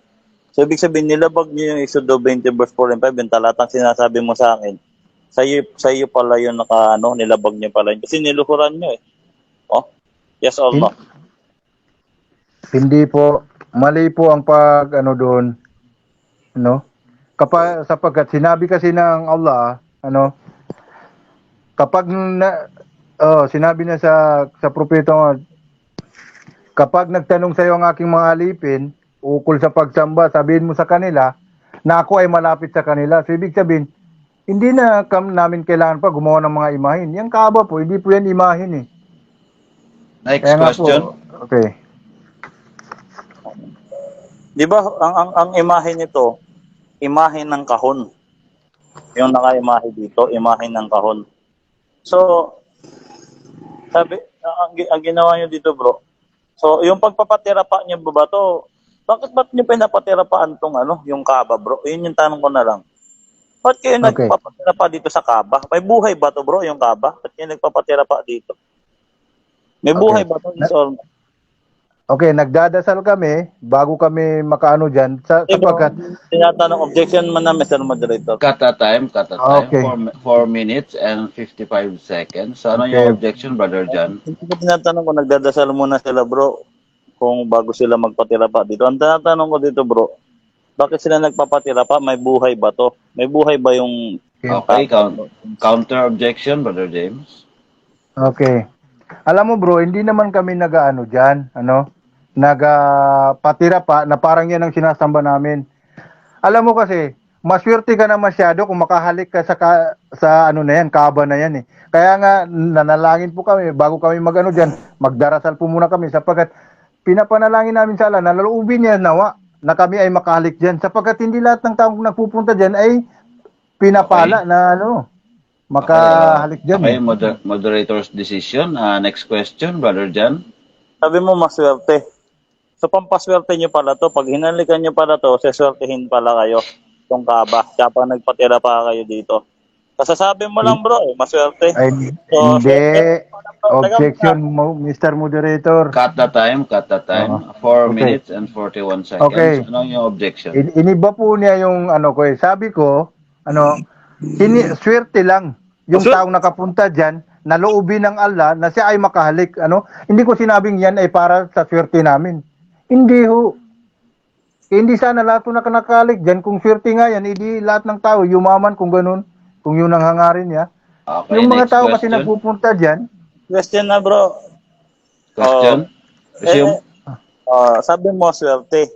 [SPEAKER 2] So, ibig sabihin, nilabag nyo yung Exodus 20 verse 4 and 5, yung talatang sinasabi mo sa akin. Sa iyo pala yung nilabag nyo pala yun. Kasi niluhuran nyo eh. Yes or no?
[SPEAKER 3] Hindi po. Mali po ang doon. sapagkat sinabi kasi ng Allah, ano, kapag sinabi na sa propeta, kapag nagtanong sa iyo ang aking mga alipin ukol sa pagsamba, sabihin mo sa kanila na ako ay malapit sa kanila. So ibig sabihin, hindi na namin kailangan pa gumawa ng mga imahin. Yung Kaaba po, hindi po yan imahin eh.
[SPEAKER 1] Next
[SPEAKER 3] Kaya nga
[SPEAKER 1] question.
[SPEAKER 3] po, okay.
[SPEAKER 2] Di ba, ang imahe nito, imahe ng kahon. Yung naka-imahe dito, imahe ng kahon. So, sabi, ang ginawa nyo dito bro, so yung pagpapatira pa niyo ba to, bakit ba't nyo pinapatira pa yung Kaaba bro? Yun yung tanong ko na lang. Ba't kayo
[SPEAKER 3] Okay.
[SPEAKER 2] nagpapatira pa dito sa Kaaba? May buhay ba to bro, yung Kaaba? Ba't kayo nagpapatira pa dito? May buhay
[SPEAKER 3] Okay.
[SPEAKER 2] ba to? So,
[SPEAKER 3] Okay, nagdadasal kami bago kami makaano dyan sapagkat
[SPEAKER 2] tinatanong objection man na Mr. Moderator.
[SPEAKER 1] Cut a time.
[SPEAKER 3] Okay.
[SPEAKER 1] 4 minutes and 55 seconds. So, ano
[SPEAKER 3] Okay.
[SPEAKER 1] yung objection, Brother John?
[SPEAKER 2] Hindi ko tinatanong kung nagdadasal muna sila bro kung bago sila magpatira pa dito. Ang tinatanong ko dito bro, bakit sila nagpapatira pa? May buhay ba to? May buhay ba yung...
[SPEAKER 1] Okay, counter objection, Brother James.
[SPEAKER 3] Okay. Alam mo bro, hindi naman kami nagaano dyan, nagpatira pa na parang yan ang sinasamba namin. Alam mo kasi, maswerte ka na masyado kung makahalik ka sa ano na yan, Kaaba na yan eh. Kaya nga, nanalangin po kami, bago kami magano dyan, magdarasal po muna kami sapagkat pinapanalangin namin sa Allah, nalaloobin niya nawa na kami ay makahalik dyan sapagkat hindi lahat ng taong nagpupunta dyan ay pinapala na makahalik dyan.
[SPEAKER 1] Okay, moderator's decision. Next question, Brother John.
[SPEAKER 2] Sabi mo maswerte. So pampaswerte nyo pala to. Pag hinalikan nyo pala to, seswertehin pala kayo yung Kaaba. Kaya pa nagpatira pa kayo dito. Kasasabi mo lang bro, maswerte.
[SPEAKER 3] Ay,
[SPEAKER 2] So,
[SPEAKER 3] hindi. Objection, Mr. Moderator.
[SPEAKER 1] Cut the time. 4
[SPEAKER 3] Okay.
[SPEAKER 1] minutes and 41 seconds.
[SPEAKER 3] Okay.
[SPEAKER 1] Ano yung objection?
[SPEAKER 3] Iniba po niya yung sabi ko, swerte lang yung taong nakapunta dyan, naloobin ng Allah na siya ay makahalik. Hindi ko sinabing yan ay para sa swerte namin. Hindi ho. Hindi sana lahat na nakahalik dyan. Kung swerte nga yan, hindi lahat ng tao yumaman kung ganun. Kung yun ang hangarin niya.
[SPEAKER 1] Okay,
[SPEAKER 3] Yung mga
[SPEAKER 1] next
[SPEAKER 3] tao kasi
[SPEAKER 1] question.
[SPEAKER 3] nagpupunta dyan,
[SPEAKER 2] Question na bro.
[SPEAKER 1] Question? Resume?
[SPEAKER 2] Sabi mo swerte.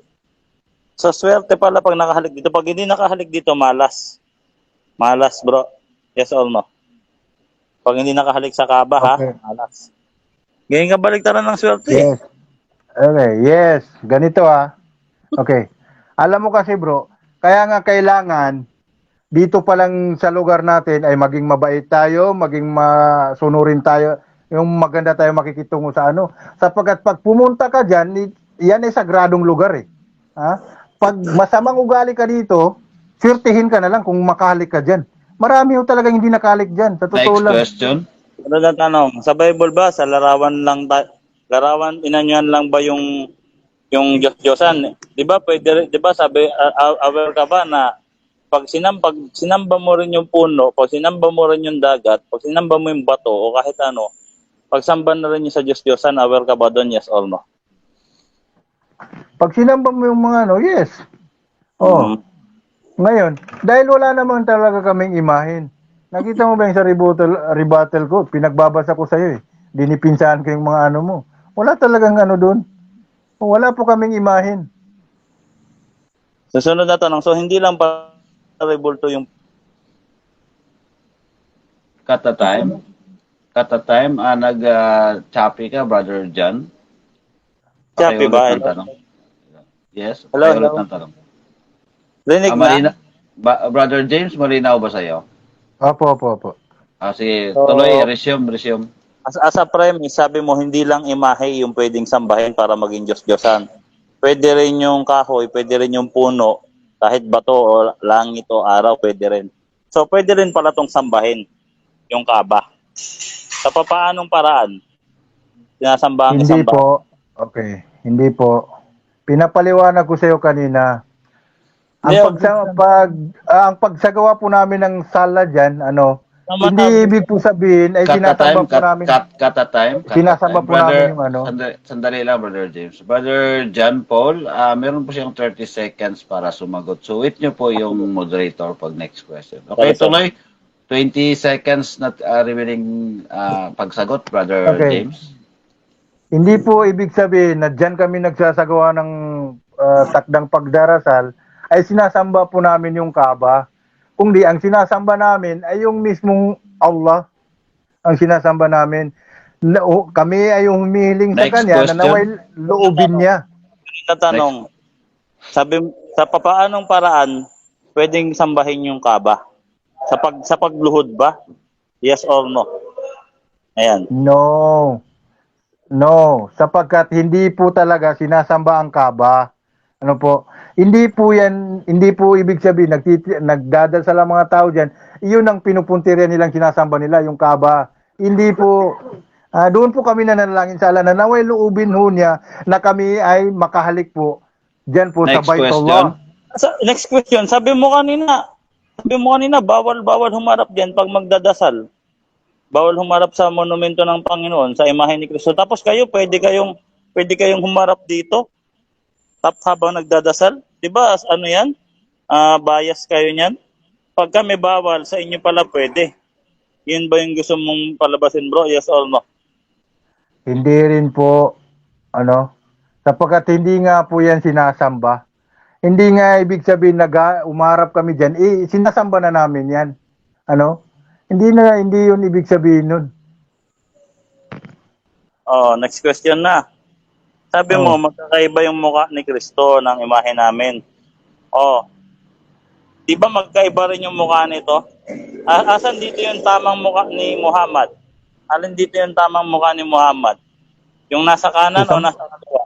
[SPEAKER 2] So swerte pala pag nakahalik dito. Pag hindi nakahalik dito, malas. Malas bro. Yes or no? Pag hindi nakahalik sa Kaaba
[SPEAKER 3] Okay.
[SPEAKER 2] malas. Ganyan ka baliktaran ng swerte.
[SPEAKER 3] yes. Okay, yes. Ganito Okay. Alam mo kasi bro, kaya nga kailangan dito pa lang sa lugar natin ay maging mabait tayo, maging masunurin tayo, yung maganda tayo makikitungo sa Sapagkat pag pumunta ka dyan, yan ay sagradong lugar eh. Pag masamang ugali ka dito, swertihin ka na lang kung makahalik ka dyan. Marami ho talagang hindi nakahalik dyan. Sa totoo
[SPEAKER 1] Next
[SPEAKER 3] lang.
[SPEAKER 1] question.
[SPEAKER 2] Ano na tanong? Sa Bible ba, sa larawan inanyuan lang ba yung Diyos-Diyosan? Di ba sabi, aware ka ba na pag sinamba mo rin yung puno, pag sinamba mo rin yung dagat, pag sinamba mo yung bato o kahit pagsamba na rin yung sa Diyos-Diyosan, aware ka ba doon, yes or no?
[SPEAKER 3] Pag sinamba mo yung mga yes. Ngayon, dahil wala naman talaga kaming imahin. Nakita mo ba yung sa rebuttal ko? Pinagbabasa ko sa'yo eh. Dinipinsahan ko yung mga mo. Wala talagang doon. Wala po kaming imahin.
[SPEAKER 2] Susunod na tanong. So, hindi lang pa rebulto yung...
[SPEAKER 1] Cut the time. Nag-choppy ka, Brother John.
[SPEAKER 2] Choppy ba?
[SPEAKER 1] Ulit ng tanong. Yes.
[SPEAKER 2] Hello,
[SPEAKER 1] Ulit
[SPEAKER 2] hello.
[SPEAKER 1] ng tanong.
[SPEAKER 2] Rinig na?
[SPEAKER 1] Brother James, malinaw ba sa'yo?
[SPEAKER 3] Opo.
[SPEAKER 1] Sige,
[SPEAKER 2] So,
[SPEAKER 1] tuloy, resume.
[SPEAKER 2] As a premise, sabi mo, hindi lang imahe yung pwedeng sambahin para maging Diyos-Diyosan. Pwede rin yung kahoy, pwede rin yung puno, kahit bato o langit o araw, pwede rin. So, pwede rin pala itong sambahin, yung Kaaba. Sa papaanong paraan? Sinasamba ang
[SPEAKER 3] Hindi
[SPEAKER 2] isang
[SPEAKER 3] po. Okay. Hindi po. Pinapaliwanag ko sa iyo kanina. Ang
[SPEAKER 2] Yeah,
[SPEAKER 3] ang pagsagawa po namin ng sala diyan, Hindi ibig po sabihin ay
[SPEAKER 1] Cut the
[SPEAKER 3] sinasamba
[SPEAKER 1] time,
[SPEAKER 3] po namin.
[SPEAKER 1] cut the time. Cut the
[SPEAKER 3] Sinasamba
[SPEAKER 1] time.
[SPEAKER 3] po namin yung ano.
[SPEAKER 1] Sandali lang, Brother James. Brother John Paul, meron po siyang 30 seconds para sumagot. So, wait niyo po yung moderator pag next question. Okay, tuloy. 20 seconds na remaining pagsagot, Brother
[SPEAKER 3] Okay.
[SPEAKER 1] James.
[SPEAKER 3] Hindi po ibig sabihin na dyan kami nagsasagawa ng takdang pagdarasal ay sinasamba po namin yung Kaaba. Kundi ang sinasamba namin ay yung mismong Allah ang sinasamba namin. Kami ay humihiling sa
[SPEAKER 1] Next
[SPEAKER 3] Kanya
[SPEAKER 1] question.
[SPEAKER 3] na naway loobin niya.
[SPEAKER 2] Tatanong, sabi, sa papaanong paraan pwedeng sambahin yung Kaaba? Sa pagluhod ba? Yes or no? Ayan.
[SPEAKER 3] No. No, sapagkat hindi po talaga sinasamba ang Kaaba. Ano po? Hindi po ibig sabihin nagdadasal ang mga tao diyan. Iyon ang pinupuntirya nilang sinasamba nila, yung Kaaba. Hindi po doon po kami nananalangin sa Allah na naway loobin ho niya na kami ay makahalik po diyan po sa
[SPEAKER 1] Next
[SPEAKER 3] Baitullah.
[SPEAKER 2] Next question, sabi mo kanina, bawal humarap diyan pag magdadasal. Bawal humarap sa monumento ng Panginoon, sa imahe ni Kristo. Tapos kayo, pwede kayong humarap dito habang nagdadasal. 'Di ba? Ano 'yan? Bias kayo niyan. Pag kami bawal, sa inyo pala pwede. Yun ba yung gusto mong palabasin, bro? Yes or no?
[SPEAKER 3] Hindi rin po sapagkat hindi nga po yan sinasamba. Hindi nga ibig sabihin umarap kami diyan, sinasamba na namin yan. Hindi yun ibig sabihin nun.
[SPEAKER 2] Oh, next question na. Sabi mo, magkakaiba yung mukha ni Kristo ng imahe namin. Oh, di ba magkaiba rin yung mukha nito? Asan dito yung tamang mukha ni Muhammad? Alin dito yung tamang mukha ni Muhammad? Yung nasa kanan o nasa kaliwa?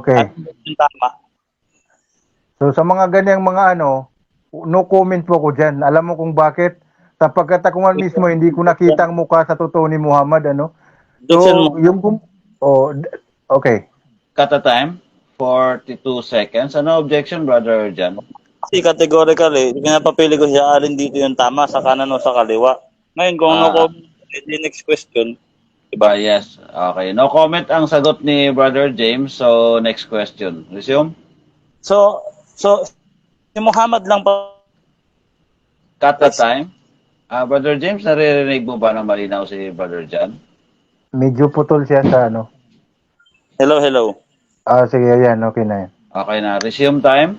[SPEAKER 3] Okay.
[SPEAKER 2] Yung tama.
[SPEAKER 3] So sa mga ganyang mga no comment po ko dyan. Alam mo kung bakit? Sapagkat ako nga mismo, hindi ko nakita ang mukha sa totoo ni Muhammad, So, okay.
[SPEAKER 1] Cut the time. 42 seconds. Ano objection, Brother John?
[SPEAKER 2] Kasi categorically, pinapapili ko siya alin dito yung tama, sa kanan o sa kaliwa. Ngayon, kung no comment, the next question, diba?
[SPEAKER 1] Yes. Okay. No comment ang sagot ni Brother James. So, next question. Resume.
[SPEAKER 2] So, si Muhammad lang pa.
[SPEAKER 1] Cut the time. Brother James, naririnig mo ba ng malinaw si Brother John?
[SPEAKER 3] Medyo putol siya sa
[SPEAKER 2] Hello.
[SPEAKER 3] Sige, ayan. Okay na yan.
[SPEAKER 1] Okay na. Resume time.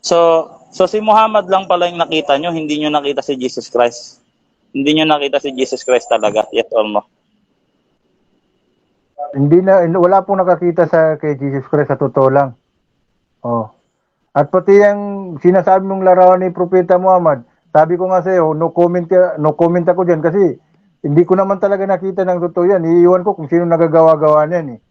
[SPEAKER 2] So si Muhammad lang pala yung nakita nyo, hindi nyo nakita si Jesus Christ. Hindi nyo nakita si Jesus Christ talaga. Yes or no?
[SPEAKER 3] Wala pong nakakita kay Jesus Christ sa totoo lang. At pati yung sinasabi mong larawan ni Propeta Muhammad, sabi ko nga sa'yo, no comment ako dyan kasi hindi ko naman talaga nakita ng totoo yan. Iiwan ko kung sino nagagawa-gawa niyan .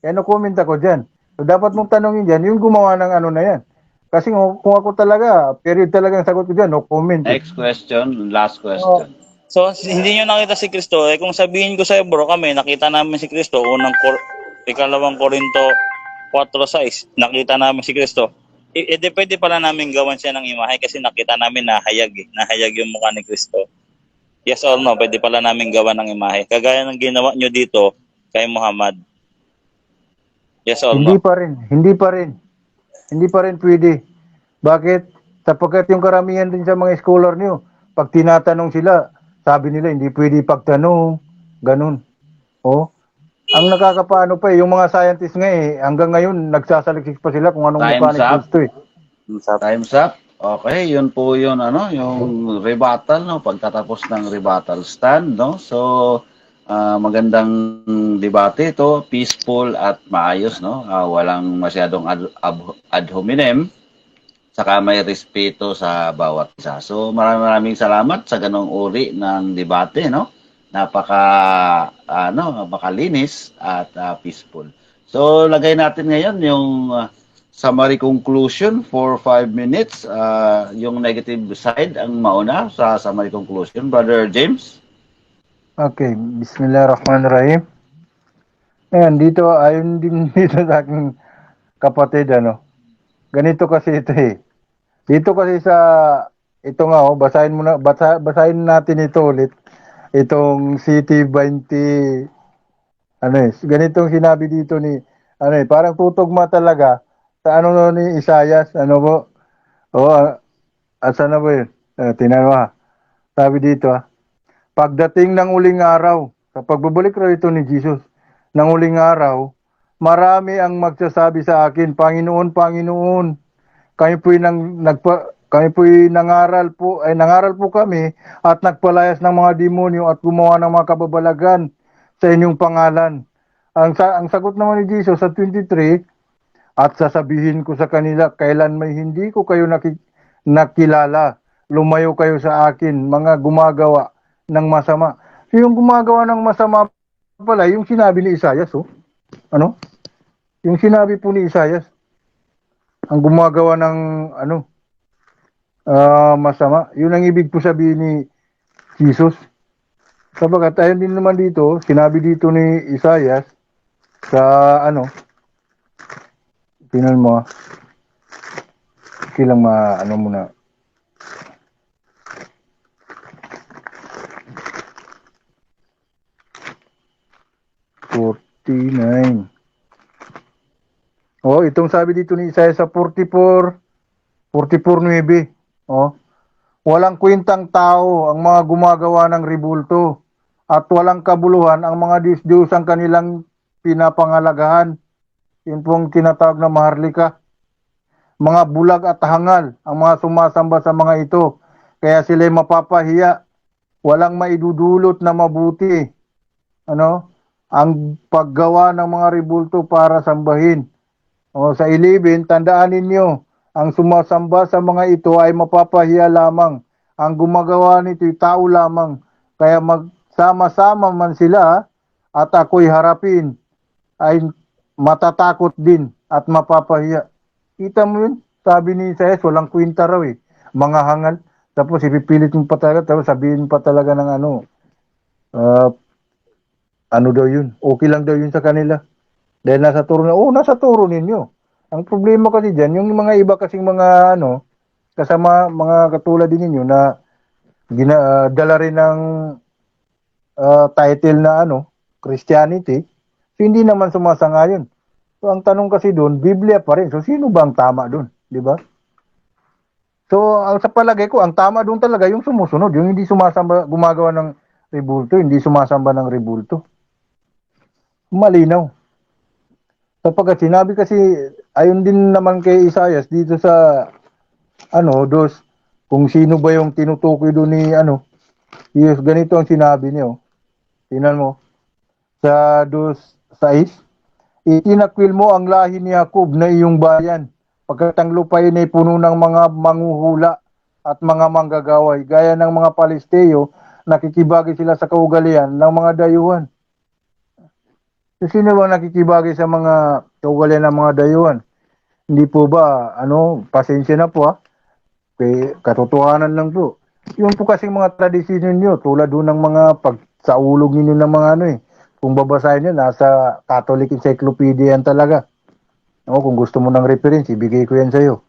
[SPEAKER 3] Kaya no comment ako dyan. So dapat mong tanongin dyan, yung gumawa ng na yan. Kasi kung ako talaga, period talagang sagot ko dyan, no comment .
[SPEAKER 1] Next question. Last question.
[SPEAKER 2] So hindi nyo nakita si Kristo. Kung sabihin ko sa'yo, bro, kami, nakita namin si Kristo, ikalawang Korinto 4:6, nakita namin si Kristo. Pwede pala namin gawan siya ng imahe kasi nakita namin nahayag yung mukha ni Kristo. Yes or no? Pwede pala namin gawan ng imahe. Kagaya ng ginawa nyo dito kay Muhammad. Yes or no?
[SPEAKER 3] Hindi pa rin pwede. Bakit? Sapagkat yung karamihan din sa mga scholar niyo, pag tinatanong sila, sabi nila hindi pwede pagtanong, ganun. Ang nakakapaano pa yung mga scientists nga hanggang ngayon nagsasaliksik pa sila kung anong mukha ni Kristo .
[SPEAKER 1] Time's up. Okay, yun po yun yung rebuttal pagkatapos ng rebuttal stand So magandang debate ito, peaceful at maayos walang masyadong ad hominem, saka may respeto sa bawat isa. So maraming salamat sa ganong uri ng debate makalinis at peaceful. So, lagay natin ngayon yung summary conclusion for 5 minutes. Yung negative side ang mauna sa summary conclusion. Brother James?
[SPEAKER 3] Okay, Bismillahirrahmanirrahim. Ayan, ayon din dito sa aking kapatid, ganito kasi ito Dito kasi sa ito nga, basahin mo na, basahin natin ito ulit. Itong City 20, ganitong sinabi dito ni, parang tutugma talaga sa ano no ni Isaias, ano po? O, asa na ba yun? Tingnan mo ha. Sabi dito ha, pagdating ng uling araw, sa pagbabalik raw ito ni Jesus, ng uling araw, marami ang magsasabi sa akin, Panginoon, Panginoon, kami po'y nangaral po kami at nagpalayas ng mga demonyo at gumawa ng mga kababalagan sa inyong pangalan. Ang sagot naman ni Jesus sa 23, at sasabihin ko sa kanila, kailan may hindi ko kayo nakilala. Lumayo kayo sa akin, mga gumagawa ng masama. So yung gumagawa ng masama pala, yung sinabi ni Isaias, oh. Ano? Yung sinabi po ni Isaias, ang gumagawa ng masama. Yun ang ibig po sabihin ni Jesus. Sabagat ayun din naman dito, sinabi dito ni Isaias sa tingnan mo, kilang muna. "49. Oh, itong sabi dito ni Isaiah sa 44:9. Oh, walang kwentang tao ang mga gumagawa ng ribulto at walang kabuluhan ang mga Diyos-Diyos ang kanilang pinapangalagahan. Yun pong tinatawag na maharlika. Mga bulag at hangal ang mga sumasamba sa mga ito. Kaya sila'y mapapahiya. Walang maidudulot na mabuti. Ang paggawa ng mga ribulto para sambahin. Sa 11, tandaan ninyo, ang sumasamba sa mga ito ay mapapahiya lamang. Ang gumagawa nito'y tao lamang. Kaya magsama-sama man sila at ako'y harapin, ay matatakot din at mapapahiya. Kita mo yun? Sabi ni Isaias, walang kwenta raw eh. Mga hangal. Tapos ipipilit mo pa talaga, tapos sabihin pa talaga ng daw yun. Okay lang daw yun sa kanila. Dahil nasa turo ninyo. Ang problema kasi dyan, yung mga iba kasing mga kasama mga katulad din ninyo na dala rin ng title na Christianity, so hindi naman sumasangayon. So ang tanong kasi doon, Biblia pa rin. So sino ba ang tama doon? Di ba? So ang sa palagay ko, ang tama doon talaga yung sumusunod, yung hindi gumagawa ng ribulto, hindi sumasamba ng ribulto. Malinaw. Sapagkat sinabi kasi, ayon din naman kay Isaias dito sa kung sino ba yung tinutukoy doon ni yes, ganito ang sinabi niyo. Tingnan mo sa 2:6, itinakwil mo ang lahi ni Jacob na iyong bayan, pagkat ang lupain ay puno ng mga manghuhula at mga manggagaway, gaya ng mga Palesteo, nakikibagay sila sa kaugalian ng mga dayuhan. So, sino ba nakikibagay sa mga kaugalian ng mga dayuhan? Hindi po ba, pasensya na po kay katotohanan lang po. Yung po kasing mga tradisyon ninyo, tulad doon ng mga pagsaulog ninyo ng mga kung babasahin nyo, nasa Catholic Encyclopedia yan talaga. Kung gusto mo ng reference, ibigay ko yan sa'yo.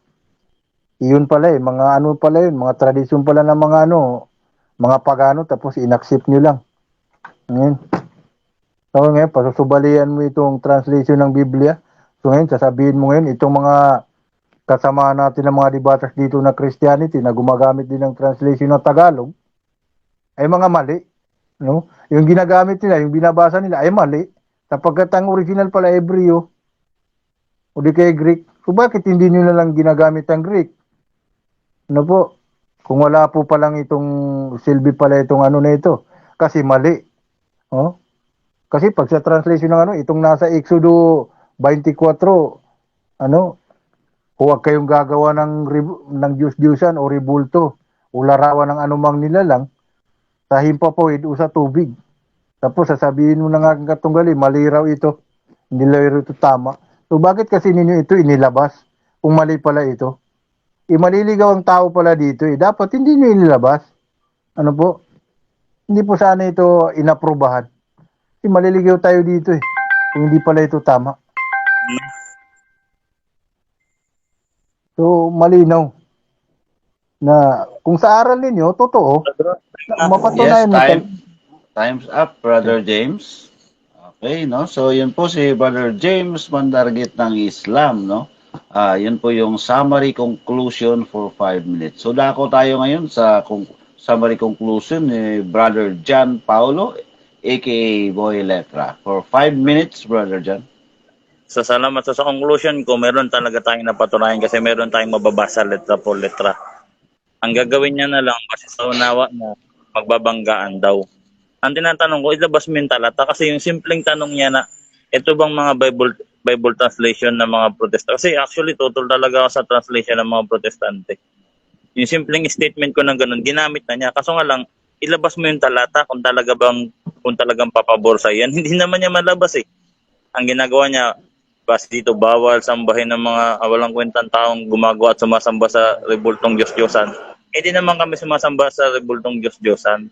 [SPEAKER 3] Iyon pala mga pala yun, mga tradisyon pala ng mga mga pagano, tapos inaccept nyo lang. Ngayon. So ngayon, pasusubalian mo itong translation ng Biblia. So ngayon, sasabihin mo ngayon, itong mga kasama natin ng mga debaters dito na Christianity na gumagamit din ng translation ng Tagalog, ay mga mali. Yung ginagamit nila, yung binabasa nila ay mali. Sapagkat ang original pala Hebreo o di kaya Greek. So bakit hindi nyo na lang ginagamit ang Greek? Po? Kung wala po palang itong silbi pala itong na ito. Kasi mali. Kasi pag sa translation ng itong nasa Exodo 24, huwag kayong gagawa ng Diyos-Diyosan o ribulto o larawan ng anumang nilalang sa himpapawid o sa tubig. Tapos sasabihin mo na nga katunggali, mali raw ito. Hindi raw ito tama. So bakit kasi ninyo ito inilabas? Kung mali pala ito. Maliligaw ang tao pala dito. Dapat hindi nyo inilabas. Hindi po sana ito inaprubahan. Maliligaw tayo dito kung hindi pala ito tama. So malinaw na kung sa aral ninyo, totoo, na
[SPEAKER 1] Yes,
[SPEAKER 3] mapatunayan mo
[SPEAKER 1] time's up, Brother James. Okay, no? So, yun po si Brother James Mandargit ng Islam, no? Yun po yung summary conclusion for 5 minutes. So, dako tayo ngayon sa summary conclusion ni Brother John Paulo, aka Boy Letra. For 5 minutes, Brother John.
[SPEAKER 2] So salamat. Sa conclusion ko, meron talaga tayong napatunayan kasi meron tayong mababasa letra po letra. Ang gagawin niya na lang kasi sa unawa na magbabanggaan daw. Ang tinatanong ko, ilabas mo yung talata kasi yung simpleng tanong niya na ito bang mga Bible translation ng mga protestante? Kasi actually, total talaga ako sa translation ng mga protestante. Yung simpleng statement ko ng ganun, ginamit na niya. Kaso nga lang, ilabas mo yung talata kung talagang papabor sa yan. Hindi naman niya malabas eh. Ang ginagawa niya, basta dito, bawal sambahin ng mga walang kwentang taong gumagawa at sumasamba sa rebultong Diyos-Diyosan. Hindi naman kami sumasamba sa rebultong Diyos-Diyosan.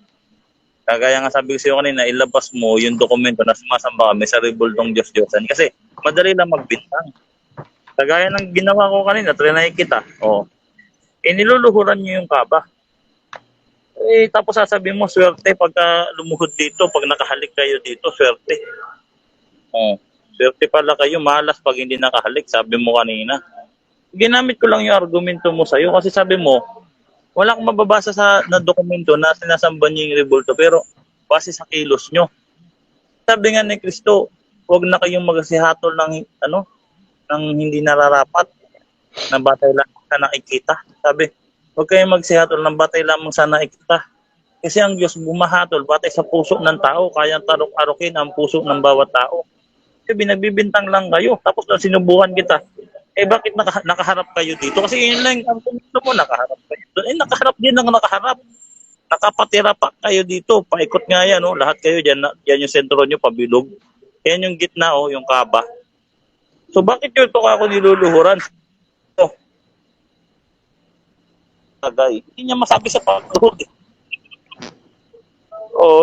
[SPEAKER 2] Kagaya nga sabi ko sa iyo kanina, ilabas mo yung dokumento na sumasamba kami sa rebultong Diyos-Diyosan. Kasi madali lang magbintang. Kagaya ng ginawa ko kanina, trinay kita. Oh. Niluluhuran niyo yung kaba. Tapos sasabihin mo, swerte pagka lumuhod dito, pag nakahalik kayo dito, swerte. Oh. Swerte pala kayo, malas pag hindi nakahalik, sabi mo kanina. Ginamit ko lang yung argumento mo sa'yo kasi sabi mo, wala akong mababasa na dokumento na sinasamba niyo yung rebulto pero base sa kilos nyo. Sabi nga ni Kristo, huwag na kayong magsihatol ng hindi nararapat na batay lang sa nakikita. Sabi, huwag kayong magsihatol ng batay lamang sa nakikita. Kasi ang Diyos bumahatol batay sa puso ng tao, kayang tarok-arokin ang puso ng bawat tao. Kasi binagbibintang lang kayo. Tapos sinubukan kita. Bakit nakaharap kayo dito? Kasi yun lang ang tumito mo, nakaharap kayo doon. Nakaharap din ang nakaharap. Nakapatira pa kayo dito. Paikot nga yan, oh. Lahat kayo dyan. Yan yung sentro nyo, pabilog. Yan yung gitna, oh, yung kaba. So bakit yun ito ako niluluhuran? Oh. Tagay. Hindi niya masabi sa pagluhod eh.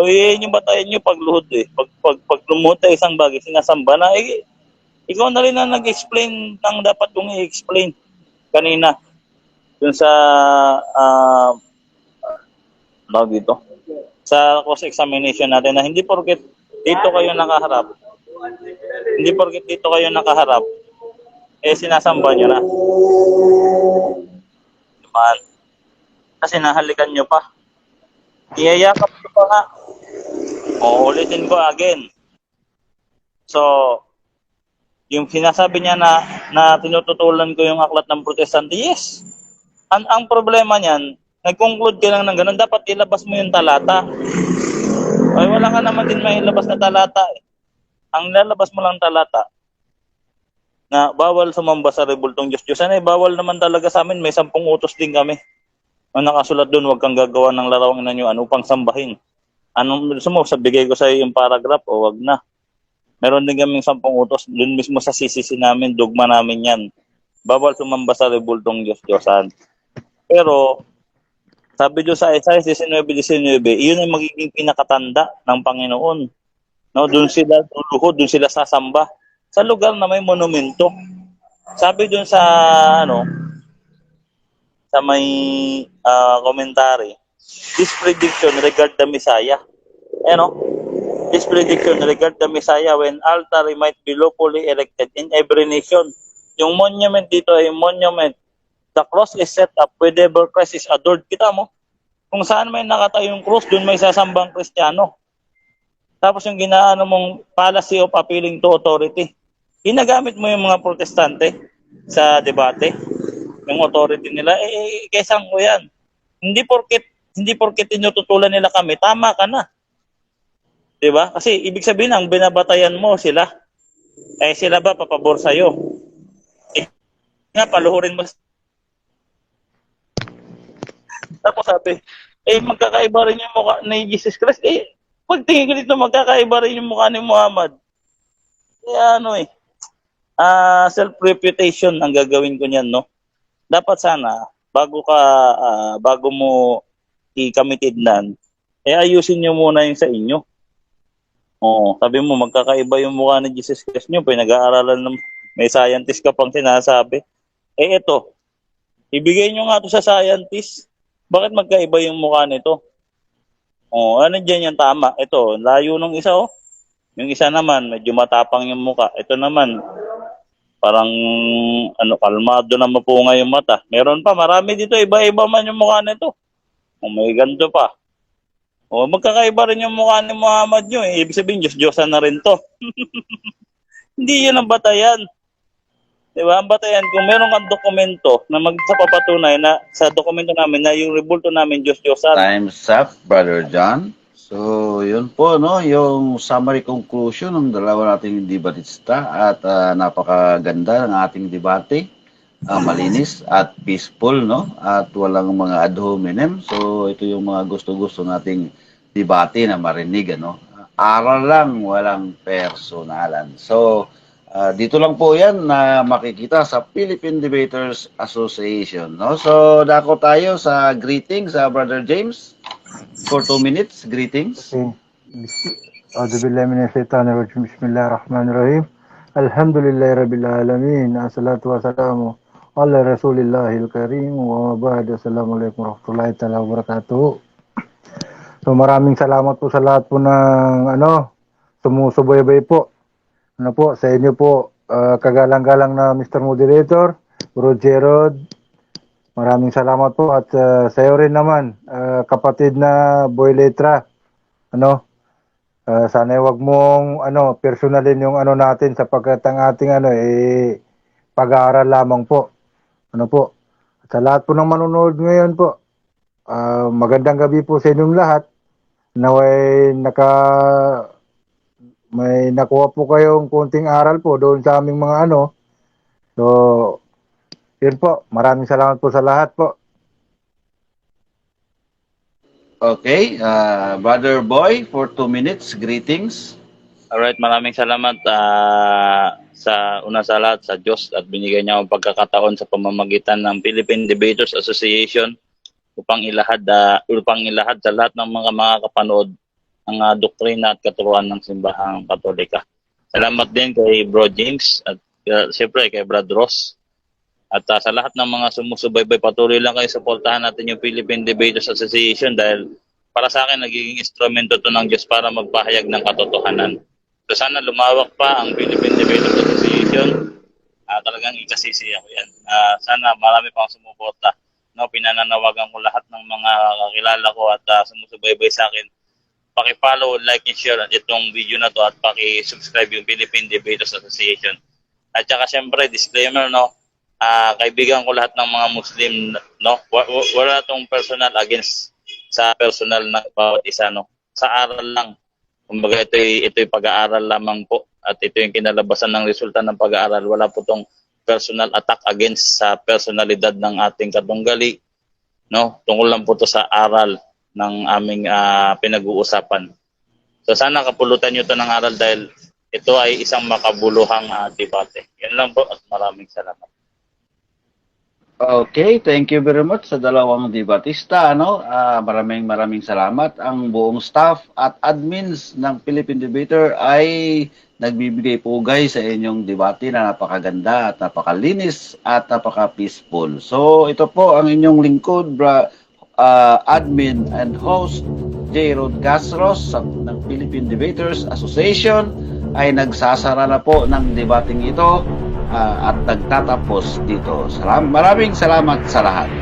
[SPEAKER 2] Yun yung batayan nyo pagluhod eh. Pag lumuhod tayo isang bagay, sinasamba na, ikaw na rin na nag-explain ng dapat kong i-explain kanina. Dun sa, dito, sa cross-examination natin na hindi porket dito kayo nakaharap, sinasamba nyo na. Diba? Kasi nahalikan nyo pa. Iyayakap ko pa nga. Ulitin ko again. So, yung sinasabi niya na tinututulan ko yung aklat ng protestante, yes. Ang problema niyan, nag-conclude ka lang ng ganun, dapat ilabas mo yung talata. Wala ka naman din mailabas na talata. Ang lalabas mo lang talata na bawal sumamba sa rebultong Diyos-Diyosan, bawal naman talaga sa amin. May 10 utos din kami. Ang nakasulat doon, huwag kang gagawa ng larawang inanyuan upang sambahin. Anong gusto mo? Sabigay ko sa iyo yung paragraph o wag na. Meron din kaming 10 utos. Doon mismo sa CCC namin, dogma namin yan. Bawal sumamba sa rebultong Diyos-Diyosan. Pero, sabi doon sa Isaiah 19:19, iyon ay magiging pinakatanda ng Panginoon. No, doon sila luluhod, doon sila sasamba. Sa lugar na may monumento. Sabi doon sa, sa may commentary, this prediction regard the Messiah. This prediction regard the Messiah when altar might be lawfully erected in every nation. Yung monument dito ay monument. The cross is set up wherever Christ is adored. Kita mo? Kung saan may nakatayong cross, doon may sasambang Kristiyano. Tapos yung ginaano mong policy of appealing to authority. Ginagamit mo yung mga protestante sa debate. Yung authority nila, kaisang ko yan. Hindi porket tinututulan nila kami, tama ka na. Diba? Kasi ibig sabihin, ang binabatayan mo sila. Sila ba papabor sa'yo? Nga, paluhurin mo. Tapos sabi, magkakaiba rin yung mukha ni Jesus Christ. Pagtingin ko dito, magkakaiba rin yung mukha ni Muhammad. Kaya self-reputation ang gagawin ko niyan, no? Dapat sana, bago mo i-committednan, ayusin nyo muna yung sa inyo. Sabi mo, magkakaiba yung mukha ni Jesus Christ nyo, pinag-aaralan ng may scientist ka pang sinasabi. Ito, ibigay nyo nga to sa scientist. Bakit magkaiba yung mukha nito? Oh, ano dyan yung tama? Ito, layo ng isa oh. Yung isa naman, medyo matapang yung mukha. Ito naman, parang kalmado na mapunga yung mata. Meron pa, marami dito, iba-iba man yung mukha nito. Oh, may ganito pa. Oh, magkakaiba rin yung mukha ni Muhammad nyo eh. Ibig sabihin, Diyos-Diyosan na rin to. Hindi yun ang batayan. Diba? Ang batayan, kung meron kang dokumento na magsapapatunay na sa dokumento namin na yung rebulto namin Diyos-Diyosan.
[SPEAKER 1] Time's up, Brother John. So, yun po, no, yung summary conclusion ng dalawa nating debatista at napakaganda ng ating debate. Malinis at peaceful, no? At walang mga ad hominem. So, ito yung mga gusto-gusto nating debate na marinig, ano? Aral lang, walang personalan. So, dito lang po yan na makikita sa Philippine Debaters Association, no? So, dako tayo sa greetings, Brother James. For 2 minutes, greetings.
[SPEAKER 3] Bismillahirrahmanirrahim. Alhamdulillahi rabbil alamin. Assalatu wassalamu ala rasulillahil karim wa ba'd. Assalamualaikum warahmatullahi taala wabarakatuh. So maraming salamat po sa lahat po ng sumusubaybay po. Sa inyo po, kagalang-galang na Mr. Moderator, Bro Gerald. Maraming salamat po at sa iyo rin naman, kapatid na Boy Letra. Sana wag mong personalin yung natin sapagkat ang ating pag-aaral lamang po. At sa lahat po ng manonood ngayon po, magandang gabi po sa inyong lahat. Naway may nakuha po kayong konting aral po doon sa aming mga So, yun po. Maraming salamat po sa lahat po.
[SPEAKER 1] Okay, Brother Boy, for 2 minutes, greetings.
[SPEAKER 2] Alright, maraming salamat sa una sa lahat sa Diyos at binigay niya ang pagkakataon sa pamamagitan ng Philippine Debaters Association upang ilahad sa lahat ng mga kapanood ang doktrina at katuruan ng simbahang Katolika. Salamat din kay Bro James at siyempre kay Brad Ross. At sa lahat ng mga sumusubaybay, patuloy lang kayo suportahan natin yung Philippine Debaters Association dahil para sa akin nagiging instrumento to ng Diyos para magpahayag ng katotohanan. So sana lumawak pa ang Philippine Debaters Association. Talagang ikasisi ako yan. Sana marami pang sumuporta. Pinananawagan ko lahat ng mga kakilala ko at sumusubaybay sa akin. Paki-follow, like, and share itong video na to at paki-subscribe yung Philippine Debaters Association. At saka syempre, disclaimer, kaibigan ko lahat ng mga Muslim, wala tong personal against sa personal na bawat isa, sa aral lang. Kumbaga ito'y pag-aaral lamang po at ito yung kinalabasan ng resulta ng pag-aaral. Wala po tong personal attack against sa personalidad ng ating katunggali, tungkol lang po to sa aral ng aming pinag-uusapan. So sana kapulutan nyo to ng aral dahil ito ay isang makabuluhang debate. Yan lang po at maraming salamat.
[SPEAKER 1] Okay, thank you very much sa dalawang debatista. Maraming salamat. Ang buong staff at admins ng Philippine Debater ay nagbibigay pugay sa inyong debate na napakaganda at napakalinis at napaka-peaceful. So ito po ang inyong lingkod, admin and host J. Rod Castros ng Philippine Debaters Association ay nagsasara na po ng debating ito at nagtatapos dito. Maraming salamat sa lahat.